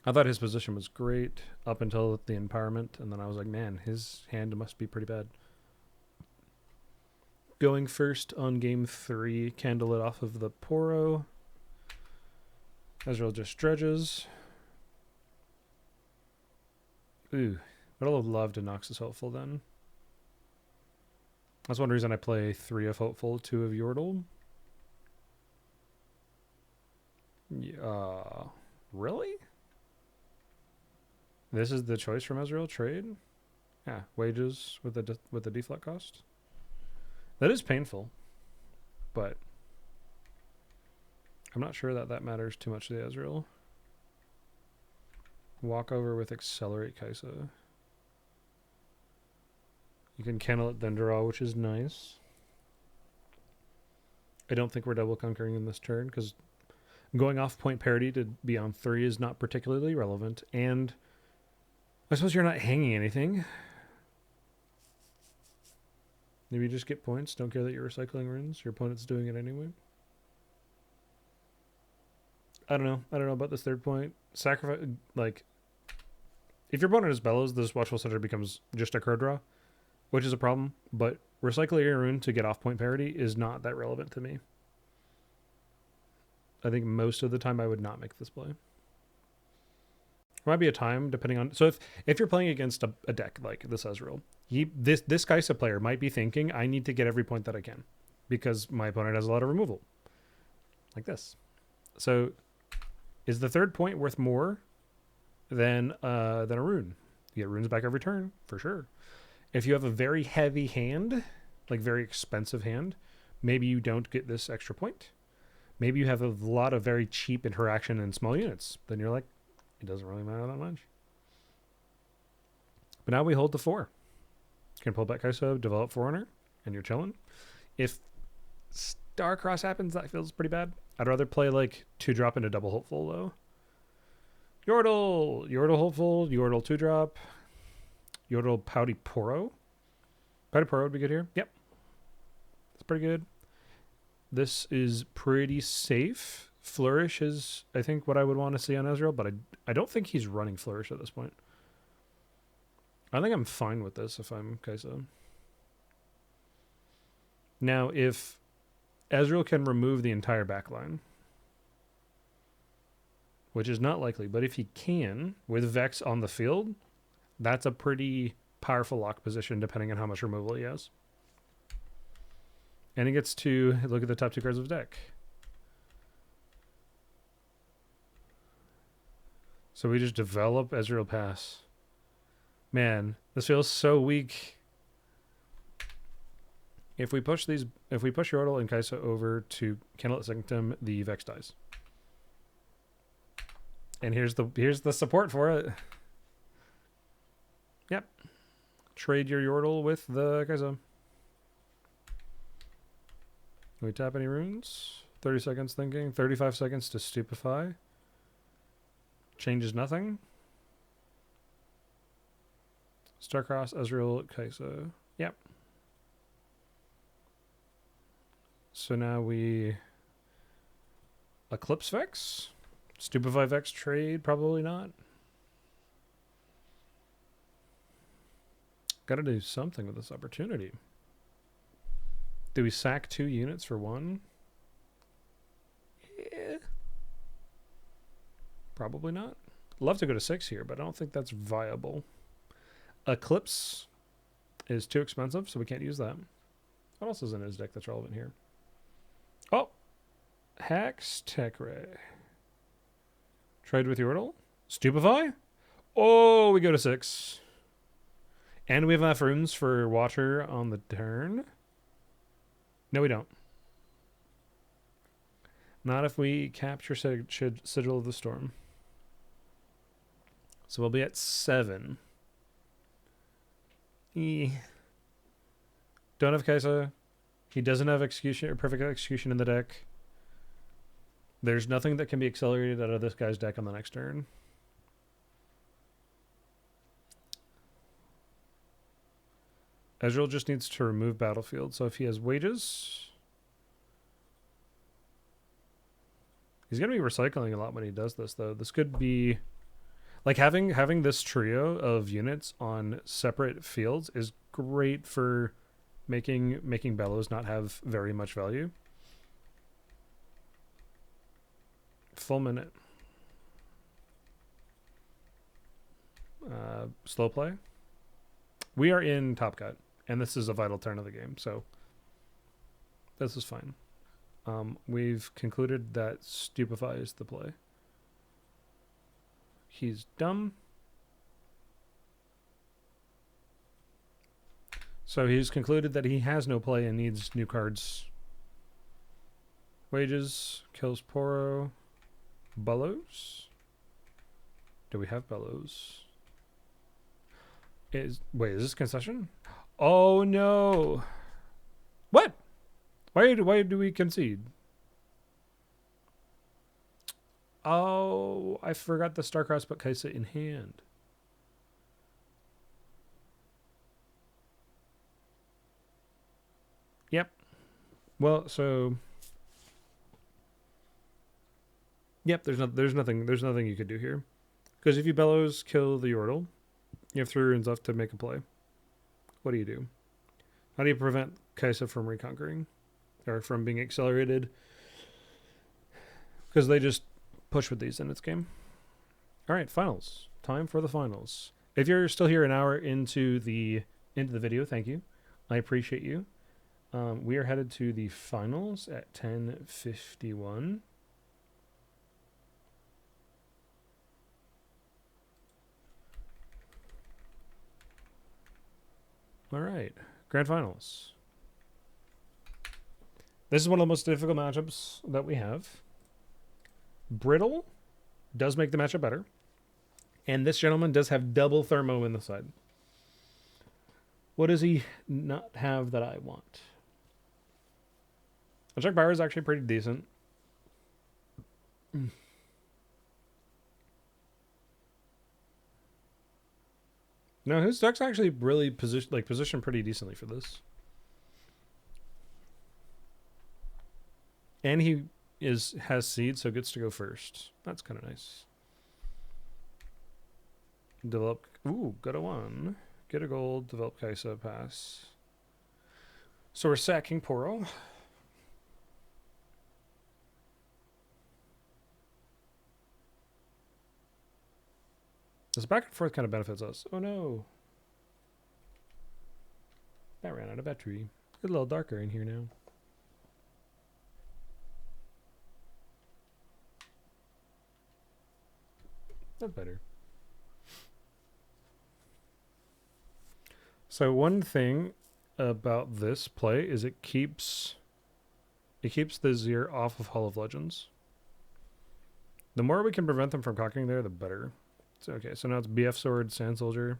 I thought his position was great up until the empowerment, and then I was like, man, his hand must be pretty bad. Going first on game 3, candle it off of the Poro. Ezreal just dredges. Ooh, but I'll have loved a Noxus Hopeful then. That's one reason I play 3 of Hopeful, 2 of Yordle. Really? This is the choice from Ezreal trade? Yeah, wages with the deflect cost. That is painful, but I'm not sure that that matters too much to the Ezreal. Walk over with Accelerate KaiSa. You can candle it then draw, which is nice. I don't think we're double conquering in this turn because going off point parity to be on 3 is not particularly relevant, and I suppose you're not hanging anything. Maybe you just get points, don't care that you're recycling runes, your opponent's doing it anyway. I don't know about this third point. Sacrifice, like, if your opponent has Bellows, this Watchful Center becomes just a card draw, which is a problem, but recycling your rune to get off point parity is not that relevant to me. I think most of the time I would not make this play. There might be a time depending on, so if you're playing against a deck like this Ezreal, this KaiSa player might be thinking, I need to get every point that I can because my opponent has a lot of removal like this. So is the third point worth more than a rune? You get runes back every turn for sure. If you have a very heavy hand, like very expensive hand, maybe you don't get this extra point. Maybe you have a lot of very cheap interaction in small units. Then you're like, it doesn't really matter that much. But now we hold the 4. You can pull back KaiSa, develop Forerunner, and you're chilling. If Starcross happens, that feels pretty bad. I'd rather play like 2-drop into double Hopeful though. Yordle Hopeful, Yordle 2-drop, Yordle Pouty Poro. Pouty Poro would be good here. Yep. That's pretty good. This is pretty safe. Flourish is, I think, what I would want to see on Ezreal, but I don't think he's running Flourish at this point. I think I'm fine with this if I'm KaiSa. Now, if Ezreal can remove the entire backline, which is not likely, but if he can, with Vex on the field, that's a pretty powerful lock position depending on how much removal he has. And he gets to look at the top 2 cards of his deck. So we just develop Ezreal Pass. Man, this feels so weak. If we push Yordle and KaiSa over to Candlelit Sanctum, the Vex dies. And here's the support for it. Yep. Trade your Yordle with the KaiSa. Can we tap any runes? 30 seconds thinking. 35 seconds to Stupefy. Changes nothing. Starcross, Ezreal, KaiSa. Yep. So now we Eclipse Vex. Stupefy Vex trade, probably not. Gotta do something with this opportunity. Do we sack 2 units for 1? Yeah. Probably not. Love to go to 6 here, but I don't think that's viable. Eclipse is too expensive, so we can't use that. What else is in his deck that's relevant here? Oh! Hex Tech Ray. Trade with Yordle? Stupefy? Oh, we go to 6. And we have enough runes for water on the turn. No, we don't. Not if we capture Sigil of the Storm. So we'll be at 7. Don't have KaiSa. He doesn't have execution or perfect execution in the deck. There's nothing that can be accelerated out of this guy's deck on the next turn. Ezreal just needs to remove battlefield. So if he has wages, he's going to be recycling a lot when he does this, though. This could be like having this trio of units on separate fields is great for making Bellows not have very much value. Full minute. Slow play. We are in top cut, and this is a vital turn of the game, so this is fine. We've concluded that Stupefy is the play. He's dumb. So he's concluded that he has no play and needs new cards. Wages, kills Poro. Bellows? Do we have Bellows? Wait, is this concession? Oh no! What? Why do we concede? Oh, I forgot the Starcross put KaiSa in hand. Yep. Well, so yep, there's nothing you could do here. Because if you Bellows kill the Yordle, you have 3 runes left to make a play. What do you do? How do you prevent KaiSa from reconquering? Or from being accelerated? Because they just push with these in its game. Alright, finals. Time for the finals. If you're still here an hour into the video, thank you. I appreciate you. We are headed to the finals at 10:51. All right, grand finals. This is one of the most difficult matchups that we have. Brittle does make the matchup better. And this gentleman does have double thermo in the side. What does he not have that I want? Check Power is actually pretty decent. No, his deck's actually really positioned pretty decently for this. And he has seed, so gets to go first. That's kind of nice. Develop. Ooh, got a 1. Get a gold. Develop KaiSa. Pass. So we're sacking Poro. This back and forth kind of benefits us. Oh no. That ran out of battery. It's a little darker in here now. That's better. So one thing about this play is it keeps the Azir off of Hall of Legends. The more we can prevent them from cocking there, the better. So, okay, so now it's BF Sword, Sand Soldier.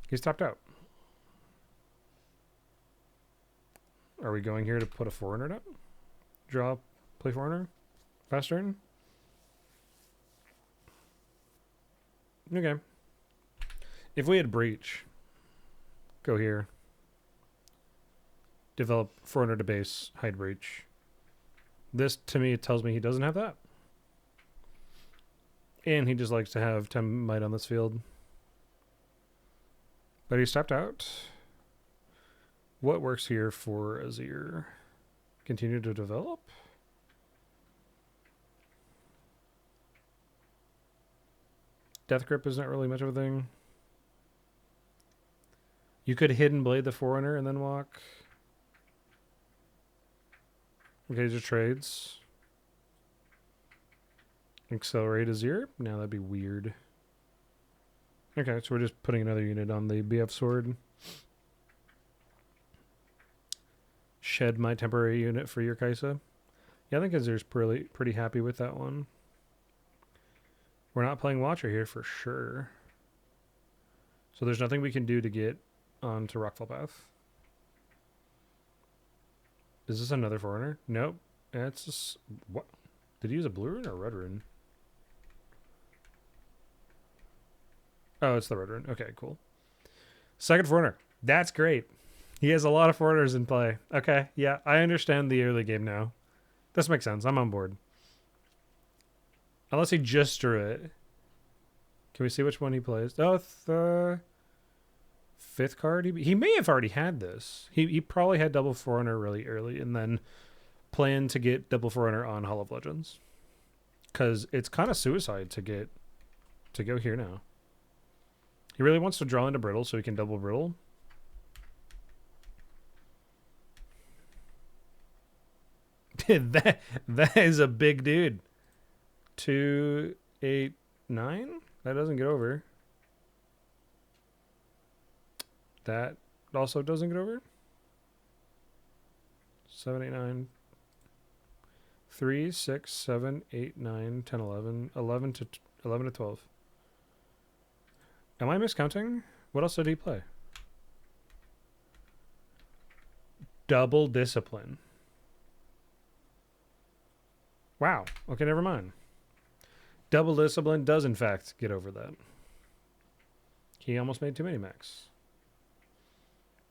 He's tapped out. Are we going here to put a Forerunner up? Draw, play Forerunner? Fast turn? Okay. If we had Breach, go here. Develop Forerunner to base, hide Breach. This, to me, tells me he doesn't have that. And he just likes to have 10 might on this field. But he's tapped out. What works here for Azir? Continue to develop? Death Grip isn't really much of a thing. You could Hidden Blade the Forerunner and then walk. Okay, just trades. Accelerate Azir? No, that'd be weird. Okay, so we're just putting another unit on the BF sword. Shed my temporary unit for your KaiSa. Yeah, I think Azir's pretty happy with that one. We're not playing Watcher here for sure. So there's nothing we can do to get onto Rockfall Path. Is this another foreigner? Nope. It's just, what? Did he use a blue rune or red rune? Oh, it's the red rune. Okay, cool. Second foreigner. That's great. He has a lot of foreigners in play. Okay, yeah, I understand the early game now. This makes sense. I'm on board. Unless he just drew it. Can we see which one he plays? Oh, the fifth card. He may have already had this. He probably had double foreigner really early and then planned to get double foreigner on Hall of Legends. Because it's kind of suicide to go here now. He really wants to draw into Brittle so he can double Brittle. that is a big dude. 2, 8, 9? That doesn't get over. That also doesn't get over. 7, 8, 9. 3, 6, 7, 8, 9, 10, 11. 11 to 12. Am I miscounting? What else did he play? Double Discipline. Wow. Okay, never mind. Double Discipline does, in fact, get over that. He almost made too many mechs.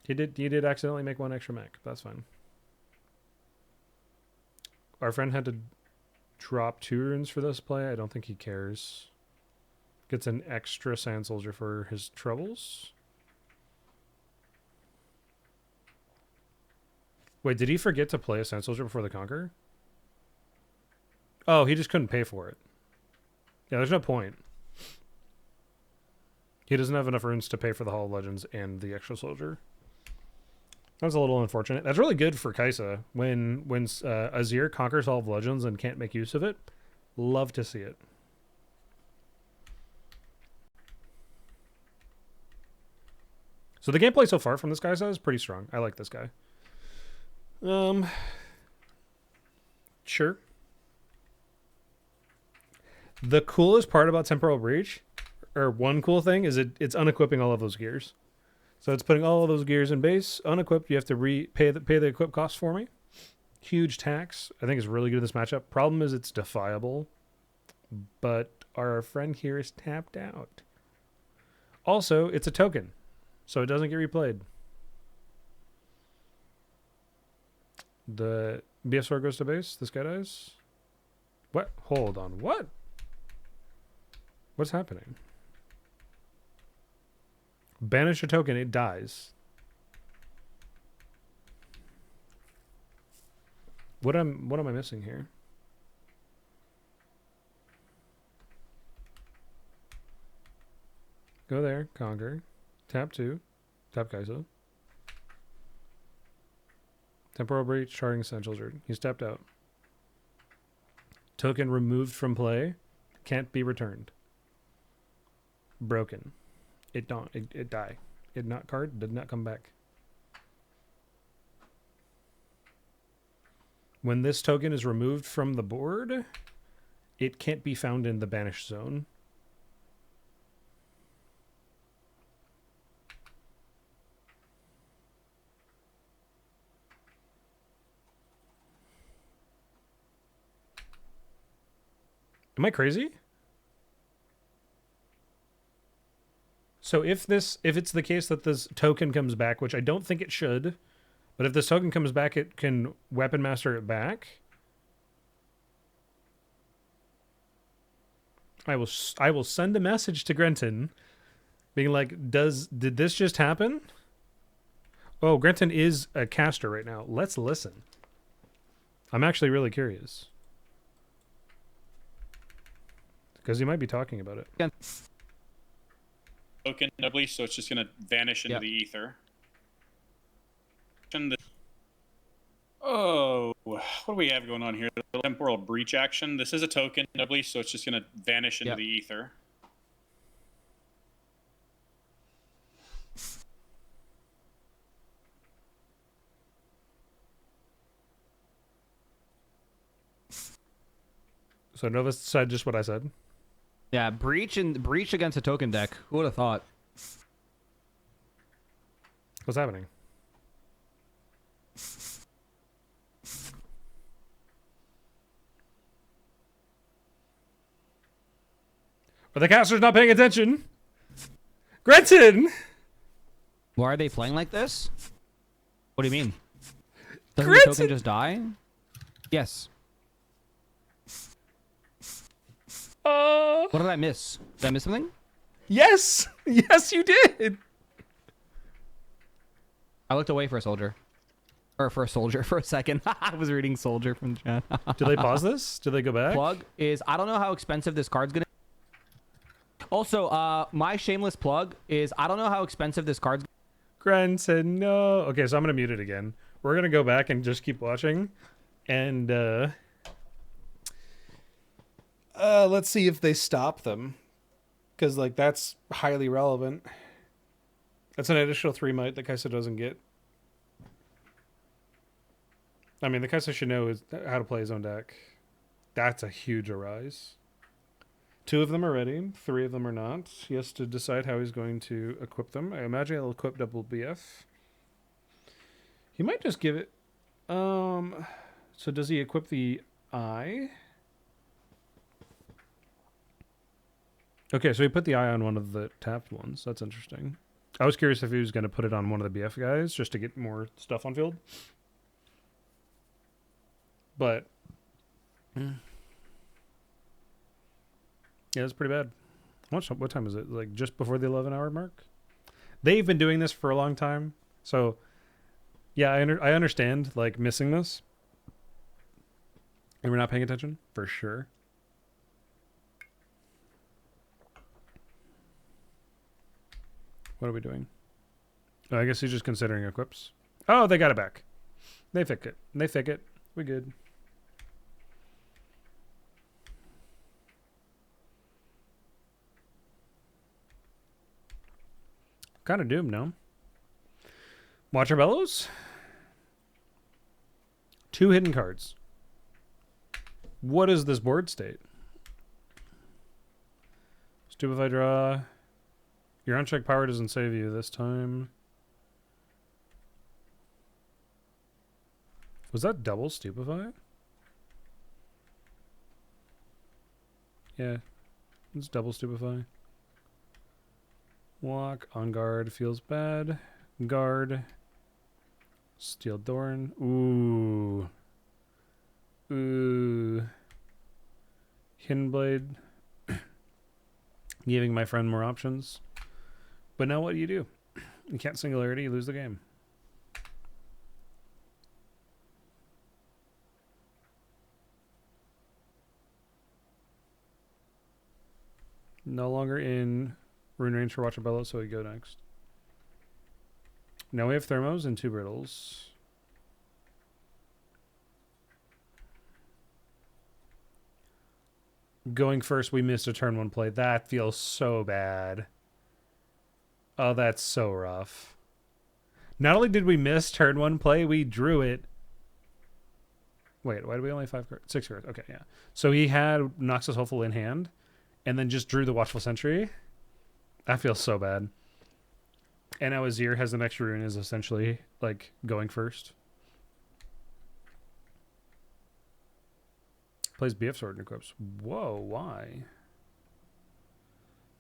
He did accidentally make one extra mech. That's fine. Our friend had to drop 2 runes for this play. I don't think he cares. Gets an extra Sand Soldier for his troubles. Wait, did he forget to play a Sand Soldier before the Conquer? Oh, he just couldn't pay for it. Yeah, there's no point. He doesn't have enough runes to pay for the Hall of Legends and the extra soldier. That's a little unfortunate. That's really good for KaiSa when Azir conquers Hall of Legends and can't make use of it. Love to see it. So the gameplay so far from this KaiSa is pretty strong. I like this guy. Sure. The coolest part about Temporal Breach, or one cool thing, is it's unequipping all of those gears. So it's putting all of those gears in base, unequipped. You have to pay the equip cost for me. Huge tax. I think it's really good in this matchup. Problem is it's defiable, but our friend here is tapped out. Also, it's a token, so it doesn't get replayed. The BSR goes to base. This guy dies. What? Hold on. What? What's happening? Banish a token, it dies. What am I missing here? Go there, conquer. Tap 2. Tap KaiSa. Temporal Breach, charting Essentials. He's tapped out. Token removed from play. Can't be returned. Broken. It die. It not card did not come back. When this token is removed from the board, it can't be found in the banished zone. Am I crazy? So if it's the case that this token comes back, which I don't think it should, but if this token comes back, it can Weapon Master it back. I will send a message to Grenton, being like, did this just happen? Oh, Grenton is a caster right now. Let's listen. I'm actually really curious. Because he might be talking about it. Yeah. Token doubly, so it's just going to vanish into the ether. Oh, what do we have going on here? The Temporal Breach action. This is a token doubly, so it's just going to vanish into the ether. So Nova said just what I said. Yeah, breach against a token deck. Who would have thought? What's happening? But the caster's not paying attention. Grenton! Why are they playing like this? What do you mean? Doesn't Grenton! the token just die? Yes. What did I miss? Did I miss something? Yes! Yes, you did! I looked away for a soldier. Or for a soldier for a second. I was reading soldier from the chat. Did they pause this? Did they go back? Plug is, I don't know how expensive this card's gonna. Also, my shameless plug is, I don't know how expensive this card's. Grenton, no. Okay, so I'm going to mute it again. We're going to go back and just keep watching. And let's see if they stop them. Because, like, that's highly relevant. That's an additional 3 might that KaiSa doesn't get. I mean, the KaiSa should know how to play his own deck. That's a huge arise. 2 of them are ready. 3 of them are not. He has to decide how he's going to equip them. I imagine he'll equip double BF. He might just give it... So does he equip the eye? Okay, so he put the eye on one of the tapped ones. That's interesting. I was curious if he was going to put it on one of the BF guys just to get more stuff on field. But... yeah, it's pretty bad. What time is it? Like just before the 11-hour mark? They've been doing this for a long time. So, yeah, I understand, like, missing this. And we're not paying attention, for sure. What are we doing? Oh, I guess he's just considering equips. Oh, they got it back. They fix it. They fix it. We good. Kind of doomed, no? Watcher Bellows? 2 hidden cards. What is this board state? Stupefy draw. Your unchecked power doesn't save you this time. Was that double Stupefy? Yeah. It's double Stupefy. Walk, on guard, feels bad. Guard. Steel Thorn. Ooh. Ooh. Hidden Blade. Giving my friend more options. But now what do? You can't Singularity, you lose the game. No longer in rune range for Watcher Bellows, so we go next. Now we have Thermos and 2 Brittles. Going first, we missed a turn 1 play. That feels so bad. Oh, that's so rough. Not only did we miss turn 1 play, we drew it. Wait, why do we only have 5 cards? 6 cards. Okay, yeah. So he had Noxus Hopeful in hand, and then just drew the Watchful Sentry. That feels so bad. And now Azir has the next rune, is essentially like going first. Plays BF Sword and equips. Whoa, why?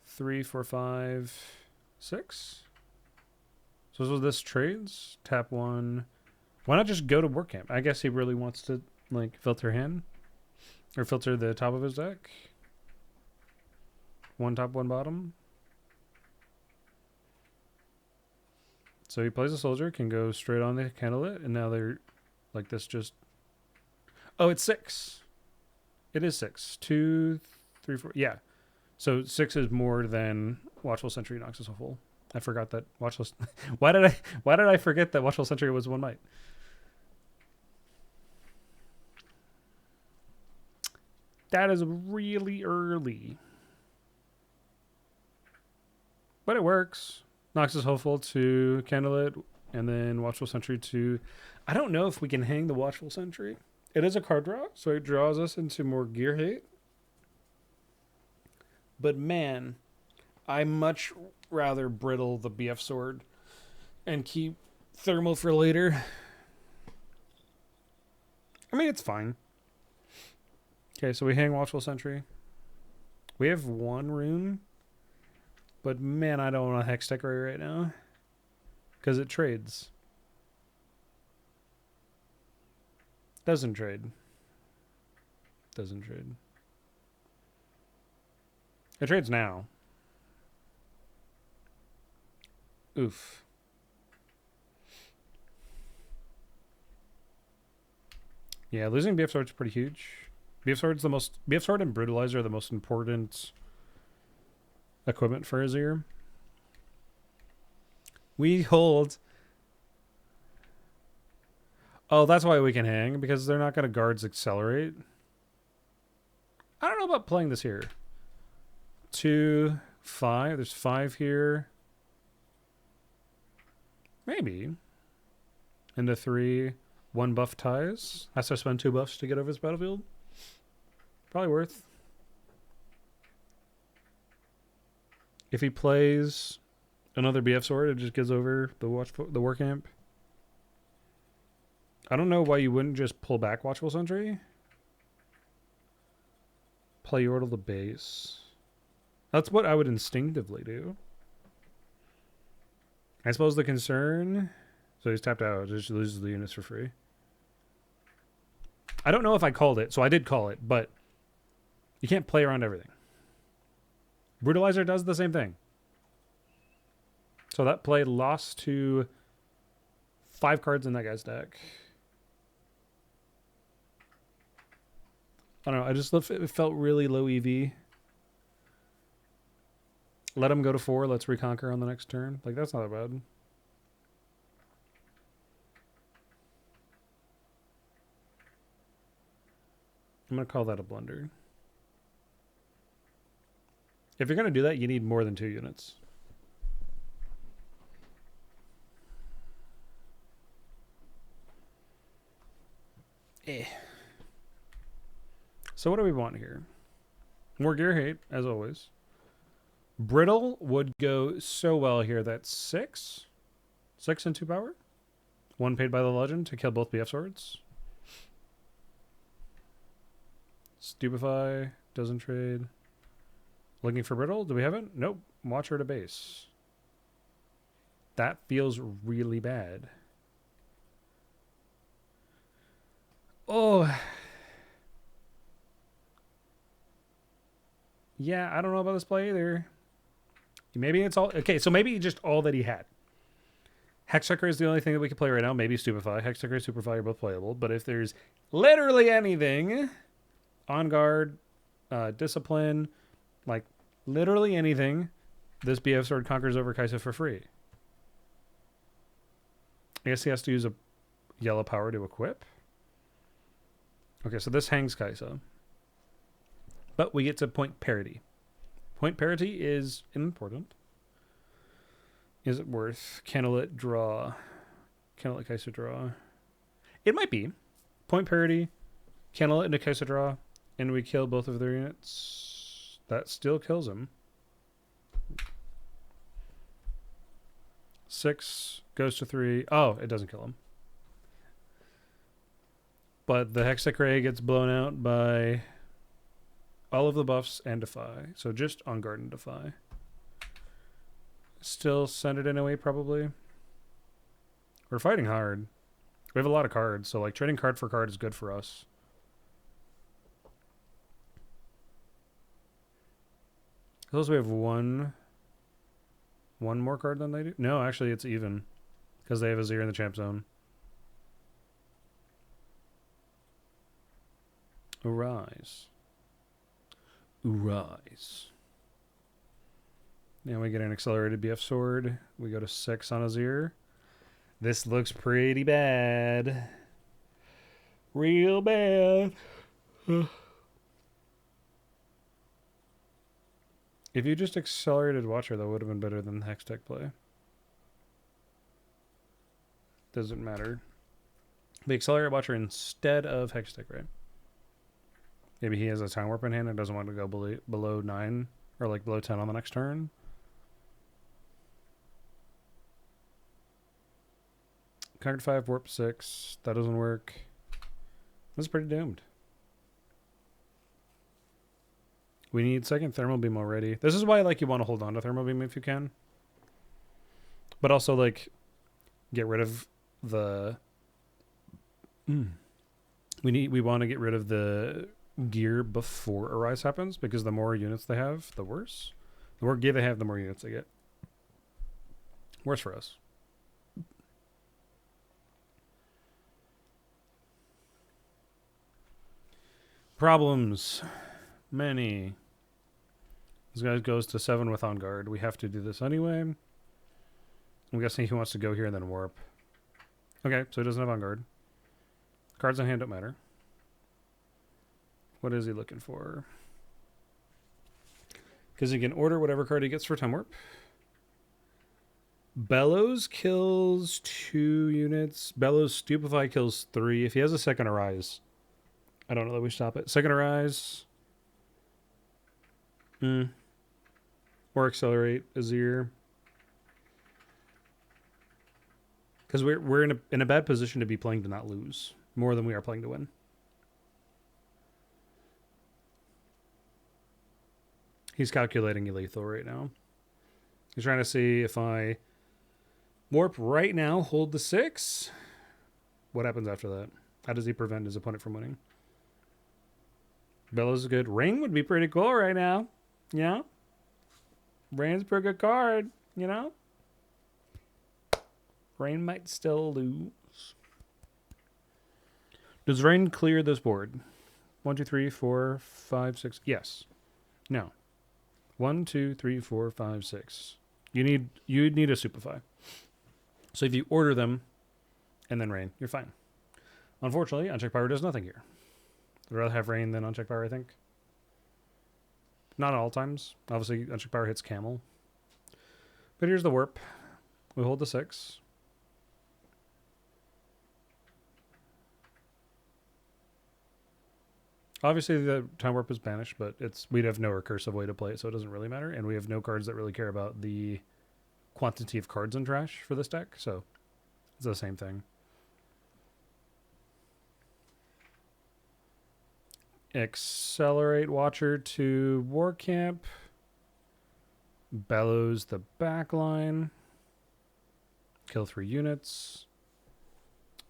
3, 4, 5, 6. So this trades. Tap 1. Why not just go to Work Camp? I guess he really wants to like filter hand. Or filter the top of his deck. 1 top, 1 bottom. So he plays a soldier, can go straight on the Candlelit, and now they're like this just... Oh, it's 6. It is 6. 2, 3, 4... Yeah. So 6 is more than Watchful Sentry Noxus Hopeful. I forgot that Watchful... Why did I forget that Watchful Sentry was 1 might? That is really early. But it works. Noxus Hopeful to Candlelit, and then Watchful Sentry to... I don't know if we can hang the Watchful Sentry. It is a card draw, so it draws us into more gear hate. But man, I much rather brittle the BF sword and keep thermal for later. I mean, it's fine. Okay, so we hang Watchful Sentry. We have one rune. But man, I don't want a Hex Decorator right now. Because it trades. Doesn't trade. Doesn't trade. It trades now. Oof. Yeah, losing BF Sword's pretty huge. BF Sword and Brutalizer are the most important equipment for Azir. We hold. Oh, that's why we can hang, because they're not going to guards accelerate. I don't know about playing this here. 2, 5. There's 5 here. Maybe. Into 3. 1 buff ties. Has to spend 2 buffs to get over this battlefield. Probably worth. If he plays another BF sword, it just gets over the war camp. I don't know why you wouldn't just pull back Watchful Sentry. Play Yordle the base. That's what I would instinctively do. I suppose the concern... So he's tapped out. Just loses the units for free. I don't know if I called it. So I did call it, but you can't play around everything. Brutalizer does the same thing. So that play lost to 5 cards in that guy's deck. I don't know. I just it felt really low EV. Let him go to 4. Let's reconquer on the next turn. Like, that's not that bad. I'm going to call that a blunder. If you're going to do that, you need more than 2 units. So what do we want here? More gear hate, as always. Brittle would go so well here. That's 6. 6 and 2 power. 1 paid by the legend to kill both BF swords. Stupefy. Doesn't trade. Looking for Brittle. Do we have it? Nope. Watcher to base. That feels really bad. Oh. Yeah, I don't know about this play either. Maybe it's all... Okay, so maybe just all that he had. Hextechar is the only thing that we can play right now. Maybe Stupefy. Hextechar and Stupefy are both playable. But if there's literally anything... On guard, discipline, like literally anything, this BF sword conquers over KaiSa for free. I guess he has to use a yellow power to equip. Okay, so this hangs KaiSa. But we get to point parity. Point parity is important. Is it worth? Can I let draw? Can I let KaiSa draw? It might be. Point parity. Can I let into KaiSa draw? And we kill both of their units. That still kills him. 6 goes to 3. Oh, it doesn't kill him. But the Hextech gets blown out by all of the buffs and Defy. So just on guard and Defy. Still send it in a way, probably. We're fighting hard. We have a lot of cards, so like trading card for card is good for us. Suppose we have one more card than they do? No, actually it's even. Because they have Azir in the champ zone. Arise. Arise. Now we get an accelerated BF sword. We go to 6 on Azir. This looks pretty bad. Real bad. If you just accelerated Watcher, that would have been better than the Hextech play. Doesn't matter. We accelerate Watcher instead of Hextech, right? Maybe he has a Time Warp in hand and doesn't want to go below 9 or like below 10 on the next turn. Conquered 5, warp 6. That doesn't work. This is pretty doomed. We need second thermal beam already. This is why like you want to hold on to thermal beam if you can. But also like get rid of the we want to get rid of the gear before a rise happens, because the more units they have, the worse. The more gear they have, the more units they get. Worse for us. Problems. Many. This guy goes to 7 with on guard. We have to do this anyway. I'm guessing he wants to go here and then warp. Okay, so he doesn't have on guard. Cards on hand don't matter. What is he looking for? Because he can order whatever card he gets for time warp. Bellows kills 2 units. Bellows Stupefy kills 3. If he has a second Arise, I don't know that we stop it. Second Arise. Or Accelerate Azir. Because we're in a bad position to be playing to not lose more than we are playing to win. He's calculating lethal right now. He's trying to see if I warp right now, hold the 6. What happens after that? How does he prevent his opponent from winning? Bellows is good. Ring would be pretty cool right now. Yeah. Rain's a pretty good card, you know? Rain might still lose. Does Rain clear this board? 1, 2, 3, 4, 5, 6. Yes. No. 1, 2, 3, 4, 5, 6. You need a Superfy. So if you order them and then Rain, you're fine. Unfortunately, Unchecked Power does nothing here. I'd rather have Rain than Unchecked Power, I think. Not at all times. Obviously, Unchecked Power hits Camel. But here's the warp. We hold the 6. Obviously, the time warp is banished, but we'd have no recursive way to play it, so it doesn't really matter. And we have no cards that really care about the quantity of cards in trash for this deck, so it's the same thing. Accelerate Watcher to War Camp. Bellows the backline. Kill 3 units.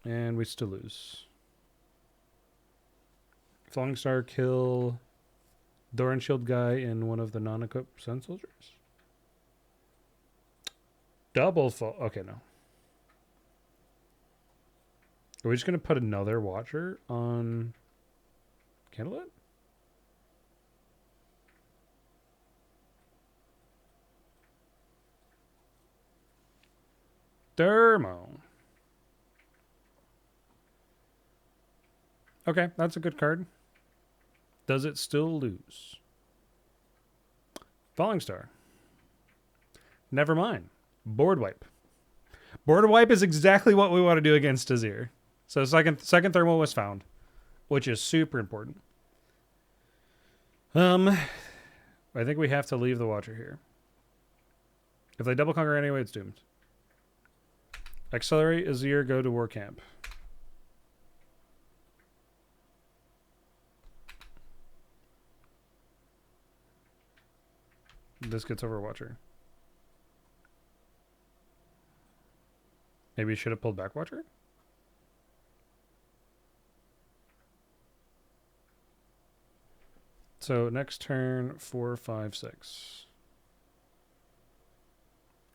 And we still lose. Falling Star kill Doran Shield guy in one of the non-equipped Sun Soldiers. Double fall. Okay, no. Are we just going to put another Watcher on Candlelit? Dermo. Okay, that's a good card. Does it still lose? Falling Star. Never mind. Board wipe. Board wipe is exactly what we want to do against Azir. So second thermal was found, which is super important. I think we have to leave the Watcher here. If they double conquer anyway, it's doomed. Accelerate Azir, go to War Camp. This gets over Watcher. Maybe you should have pulled back Watcher? So next turn, 4, 5, 6.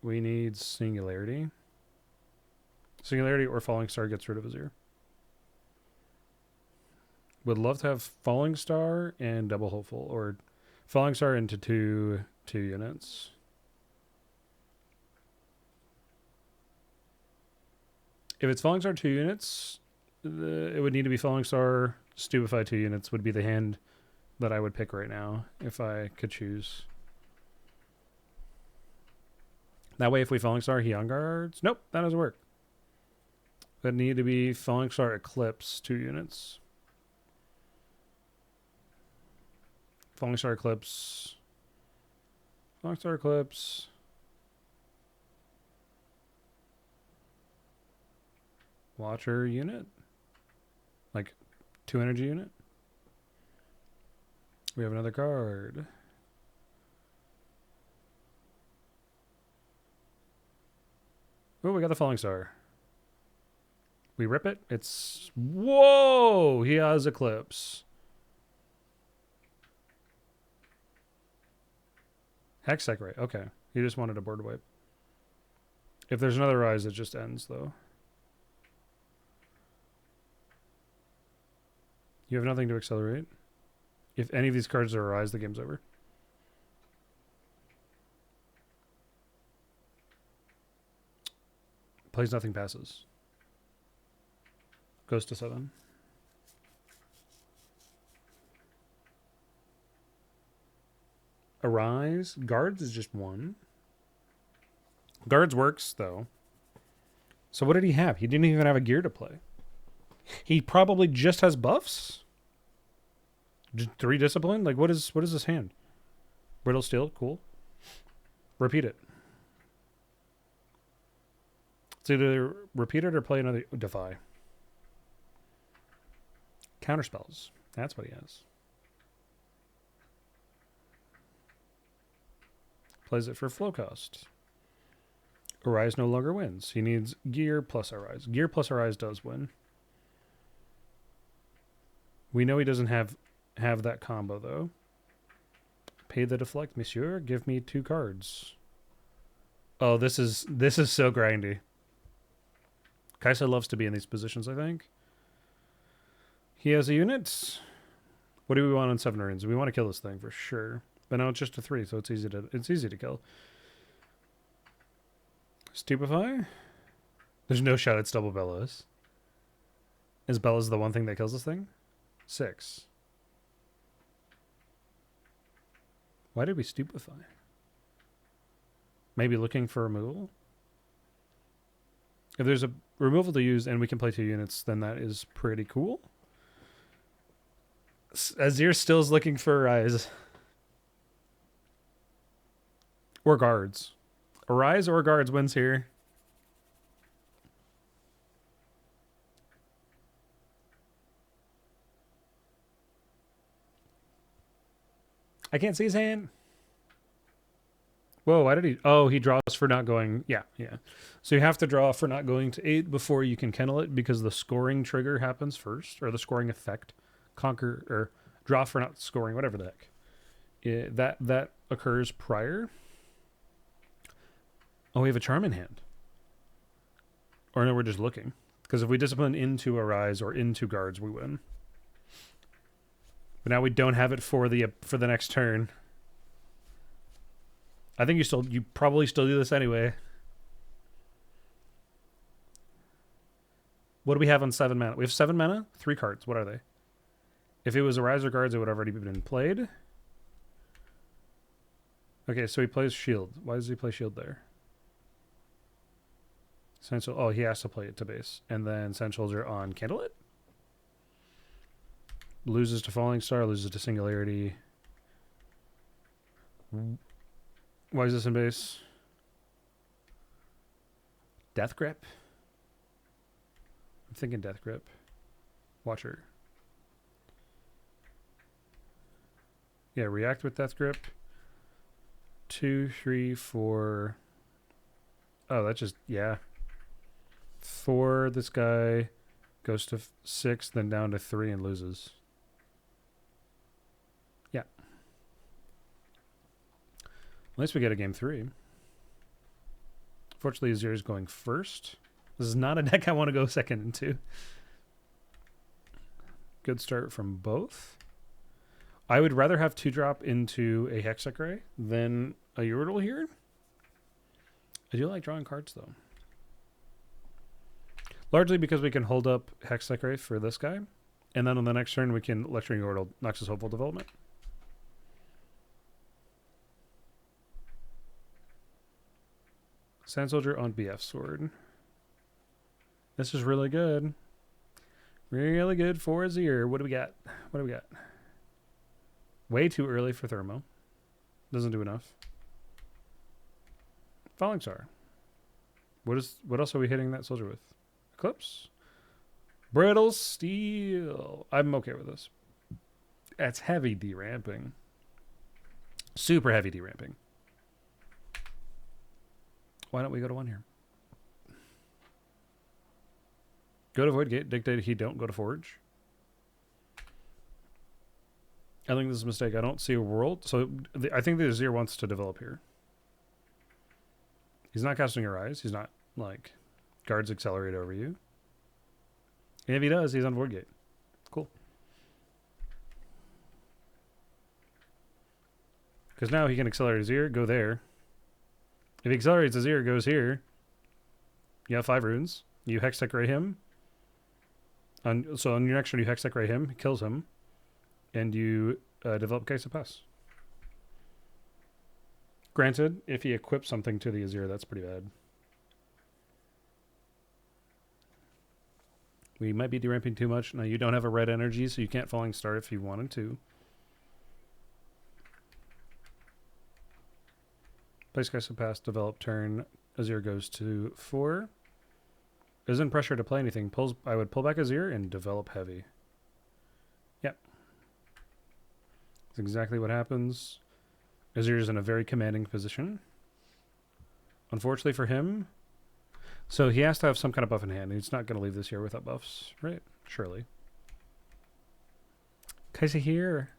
We need Singularity. Singularity or Falling Star gets rid of Azir. Would love to have Falling Star and Double Hopeful, or Falling Star into two units. If it's Falling Star 2 units, it would need to be Falling Star, Stupefy 2 units would be the hand that I would pick right now if I could choose. That way, if we Falling Star, he on guards. Nope, that doesn't work. That need to be Falling Star Eclipse 2 units. Falling Star Eclipse. Falling Star Eclipse. Watcher unit. Like 2 energy unit. We have another card. Oh, we got the Falling Star. We rip it. It's... Whoa! He has Eclipse. Hexsecrate. Okay. He just wanted a board wipe. If there's another Rise, it just ends, though. You have nothing to accelerate. If any of these cards are a Rise, the game's over. Plays nothing, passes. Goes to 7. Arise. Guards is just 1. Guards works, though. So what did he have? He didn't even have a gear to play. He probably just has buffs? 3 discipline? Like, what is this hand? Brittle Steel? Cool. Repeat it. It's either repeat it or play another Defy. Counterspells. That's what he has. Plays it for flow cost. Arise no longer wins. He needs Gear plus Arise. Gear plus Arise does win. We know he doesn't have that combo, though. Pay the deflect, monsieur. Give me 2 cards. Oh, this is so grindy. KaiSa loves to be in these positions, I think. He has a unit. What do we want on 7 runes? We want to kill this thing for sure. But now it's just a 3, so it's easy to kill. Stupefy? There's no shot it's double Bellows. Is Bellows the one thing that kills this thing? 6. Why did we stupefy? Maybe looking for removal? If there's a removal to use and we can play 2 units, then that is pretty cool. Azir still is looking for Rise. Or Guards. A Rise or Guards wins here. I can't see his hand. Whoa, why did he... Oh, he draws for not going... Yeah. So you have to draw for not going to 8 before you can kennel it because the scoring trigger happens first, or the scoring effect. Conquer, or draw for not scoring, whatever the heck. That occurs prior. Oh, we have a charm in hand. Or no, we're just looking. Because if we discipline into a Rise or into Guards, we win. But now we don't have it for the next turn. I think you probably still do this anyway. What do we have on 7 mana? We have 7 mana, 3 cards. What are they? If it was a Rise or Guards, it would have already been played. Okay, so he plays Shield. Why does he play Shield there? Oh, he has to play it to base. And then Sand Soldier on Candlelit. Loses to Falling Star, loses to Singularity. Why is this in base? Death Grip? I'm thinking Death Grip. Watcher. Yeah, react with Death Grip. 2, 3, 4. Oh, that's just... Yeah. 4, this guy goes to 6, then down to 3 and loses. Yeah. At least we get a game 3. Fortunately, Azir is going first. This is not a deck I want to go second into. Good start from both. I would rather have 2-drop into a Hexsecray than a Yordle here. I do like drawing cards, though. Largely because we can hold up Hexsecray for this guy. And then on the next turn, we can Lecturing Yordle, Noxus Hopeful Development. Sand Soldier on BF Sword. This is really good. Really good for Azir. What do we got? What do we got? Way too early for Thermo. Doesn't do enough. Falling Star. What else are we hitting that soldier with? Eclipse? Brittle Steel. I'm okay with this. That's heavy deramping. Super heavy deramping. Why don't we go to 1 here? Go to Void Gate. Dictate he don't go to Forge. I think this is a mistake. I don't see a world. So I think the Azir wants to develop here. He's not casting your eyes. He's not like guards accelerate over you. And if he does, he's on Void Gate. Cool. Because now he can accelerate Azir, go there. If he accelerates Azir, goes here. You have 5 runes. You Hextech Ray him. So on your next turn, you Hextech Ray him, kills him, and you develop KaiSa Pass. Granted, if he equips something to the Azir, that's pretty bad. We might be deramping too much. Now, you don't have a red energy, so you can't Falling Star if you wanted to. Place KaiSa Pass, develop turn. Azir goes to 4. Isn't pressure to play anything. I would pull back Azir and develop heavy. Yep. That's exactly what happens. Azir is in a very commanding position. Unfortunately for him, so he has to have some kind of buff in hand. He's not going to leave this year without buffs, right? Surely. KaiSa here.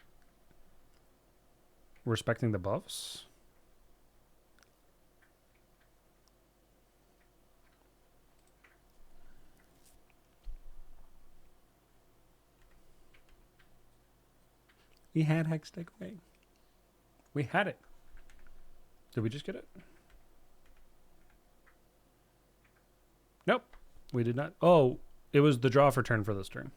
Respecting the buffs. We had Hextech Ray. We had it. Did we just get it? Nope. We did not. Oh, it was the draw for turn for this turn.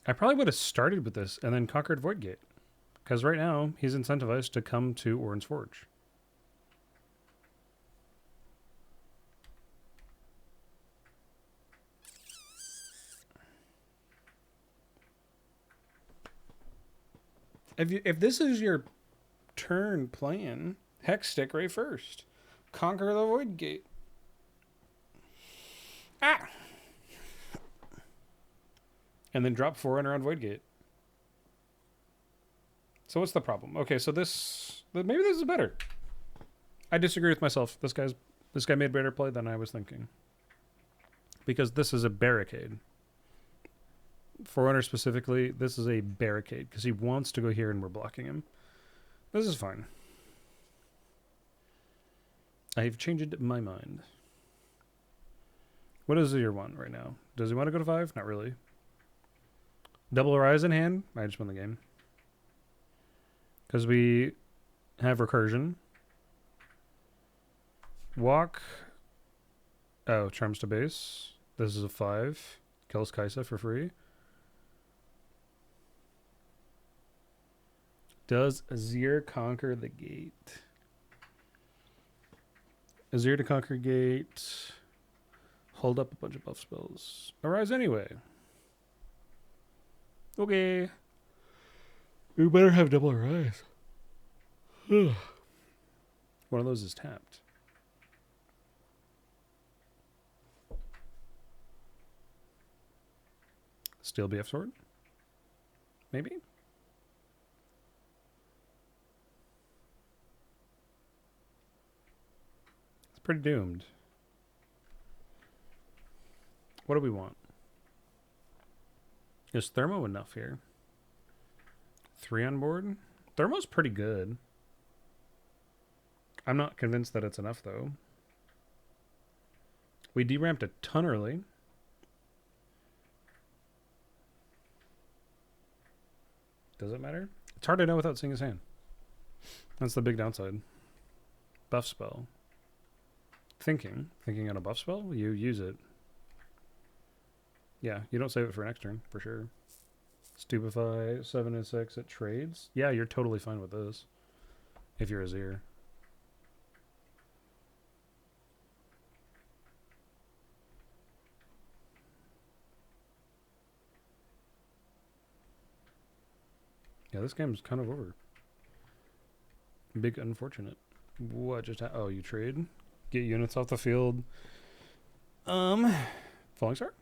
I probably would have started with this and then conquered Void Gate. Because right now, he's incentivized to come to Orin's Forge. If this is your turn plan, Hextech Ray first. Conquer the Void Gate. Ah! And then drop Forerunner on Void Gate. So what's the problem? Okay, so maybe this is better. I disagree with myself. This guy made better play than I was thinking. Because this is a barricade. Forerunner specifically, this is a barricade because he wants to go here and we're blocking him. This is fine. I've changed my mind. What does your want right now? Does he want to go to 5? Not really. Double Rise in hand? I just won the game. Because we have recursion. Walk. Oh, Charms to base. This is a 5. Kills KaiSa for free. Does Azir conquer the gate? Azir to conquer gate. Hold up a bunch of buff spells. Arise anyway. Okay. We better have double Arise. One of those is tapped. Still BF sword? Maybe? It's pretty doomed. What do we want? Is Thermo enough here? 3 on board? Thermo's pretty good. I'm not convinced that it's enough, though. We deramped a ton early. Does it matter? It's hard to know without seeing his hand. That's the big downside. Buff spell. Thinking on a buff spell, you use it. Yeah, you don't save it for next turn, for sure. Stupefy, 7 and 6, it trades. Yeah, you're totally fine with this. If you're Azir. Yeah, this game's kind of over. Big unfortunate. What just oh, you trade? Get units off the field. Falling Star?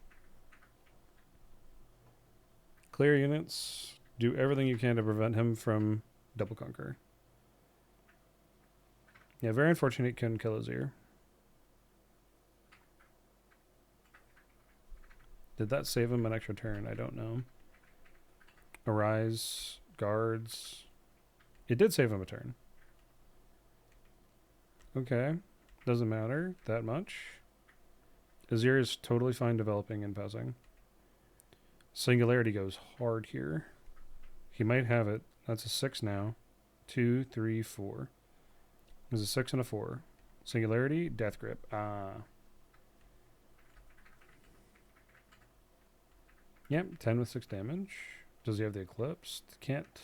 Clear units. Do everything you can to prevent him from double conquer. Yeah, very unfortunate he couldn't kill Azir. Did that save him an extra turn? I don't know. Arise, guards. It did save him a turn. Okay. Doesn't matter that much. Azir is totally fine developing and passing. Singularity goes hard here. He might have it. That's a 6 now. 2, 3, 4. There's a 6 and a 4. Singularity, Death Grip. Yep, 10 with 6 damage. Does he have the Eclipse? Can't.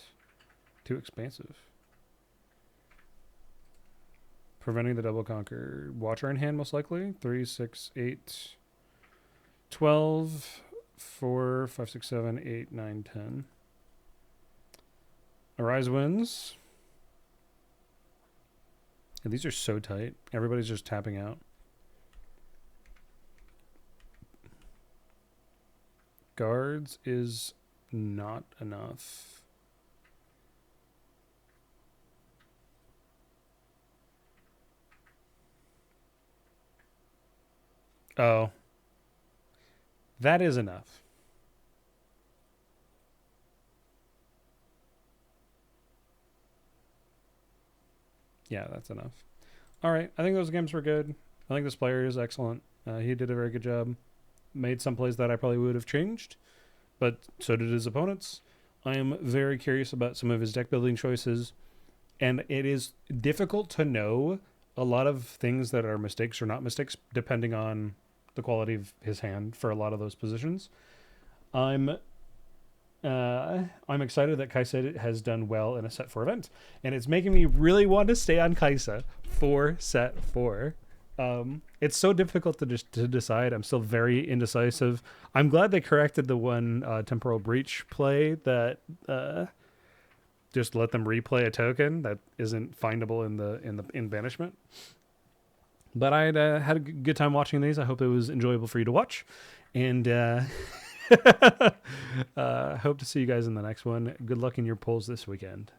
Too expansive. Preventing the double conquer. Watcher in hand, most likely. 3, 6, 8, 12, 4, 5, 6, 7, 8, 9, 10. Arise wins. And these are so tight. Everybody's just tapping out. Guards is not enough. Oh. That is enough. Yeah, that's enough. All right. I think those games were good. I think this player is excellent. He did a very good job. Made some plays that I probably would have changed, but so did his opponents. I am very curious about some of his deck building choices, and it is difficult to know a lot of things that are mistakes or not mistakes depending on the quality of his hand for a lot of those positions. I'm excited that KaiSa has done well in a set 4 event, and it's making me really want to stay on KaiSa for set 4. It's so difficult to decide. I'm still very indecisive. I'm glad they corrected the one temporal breach play that just let them replay a token that isn't findable in banishment. But I had a good time watching these. I hope it was enjoyable for you to watch, and hope to see you guys in the next one. Good luck in your polls this weekend.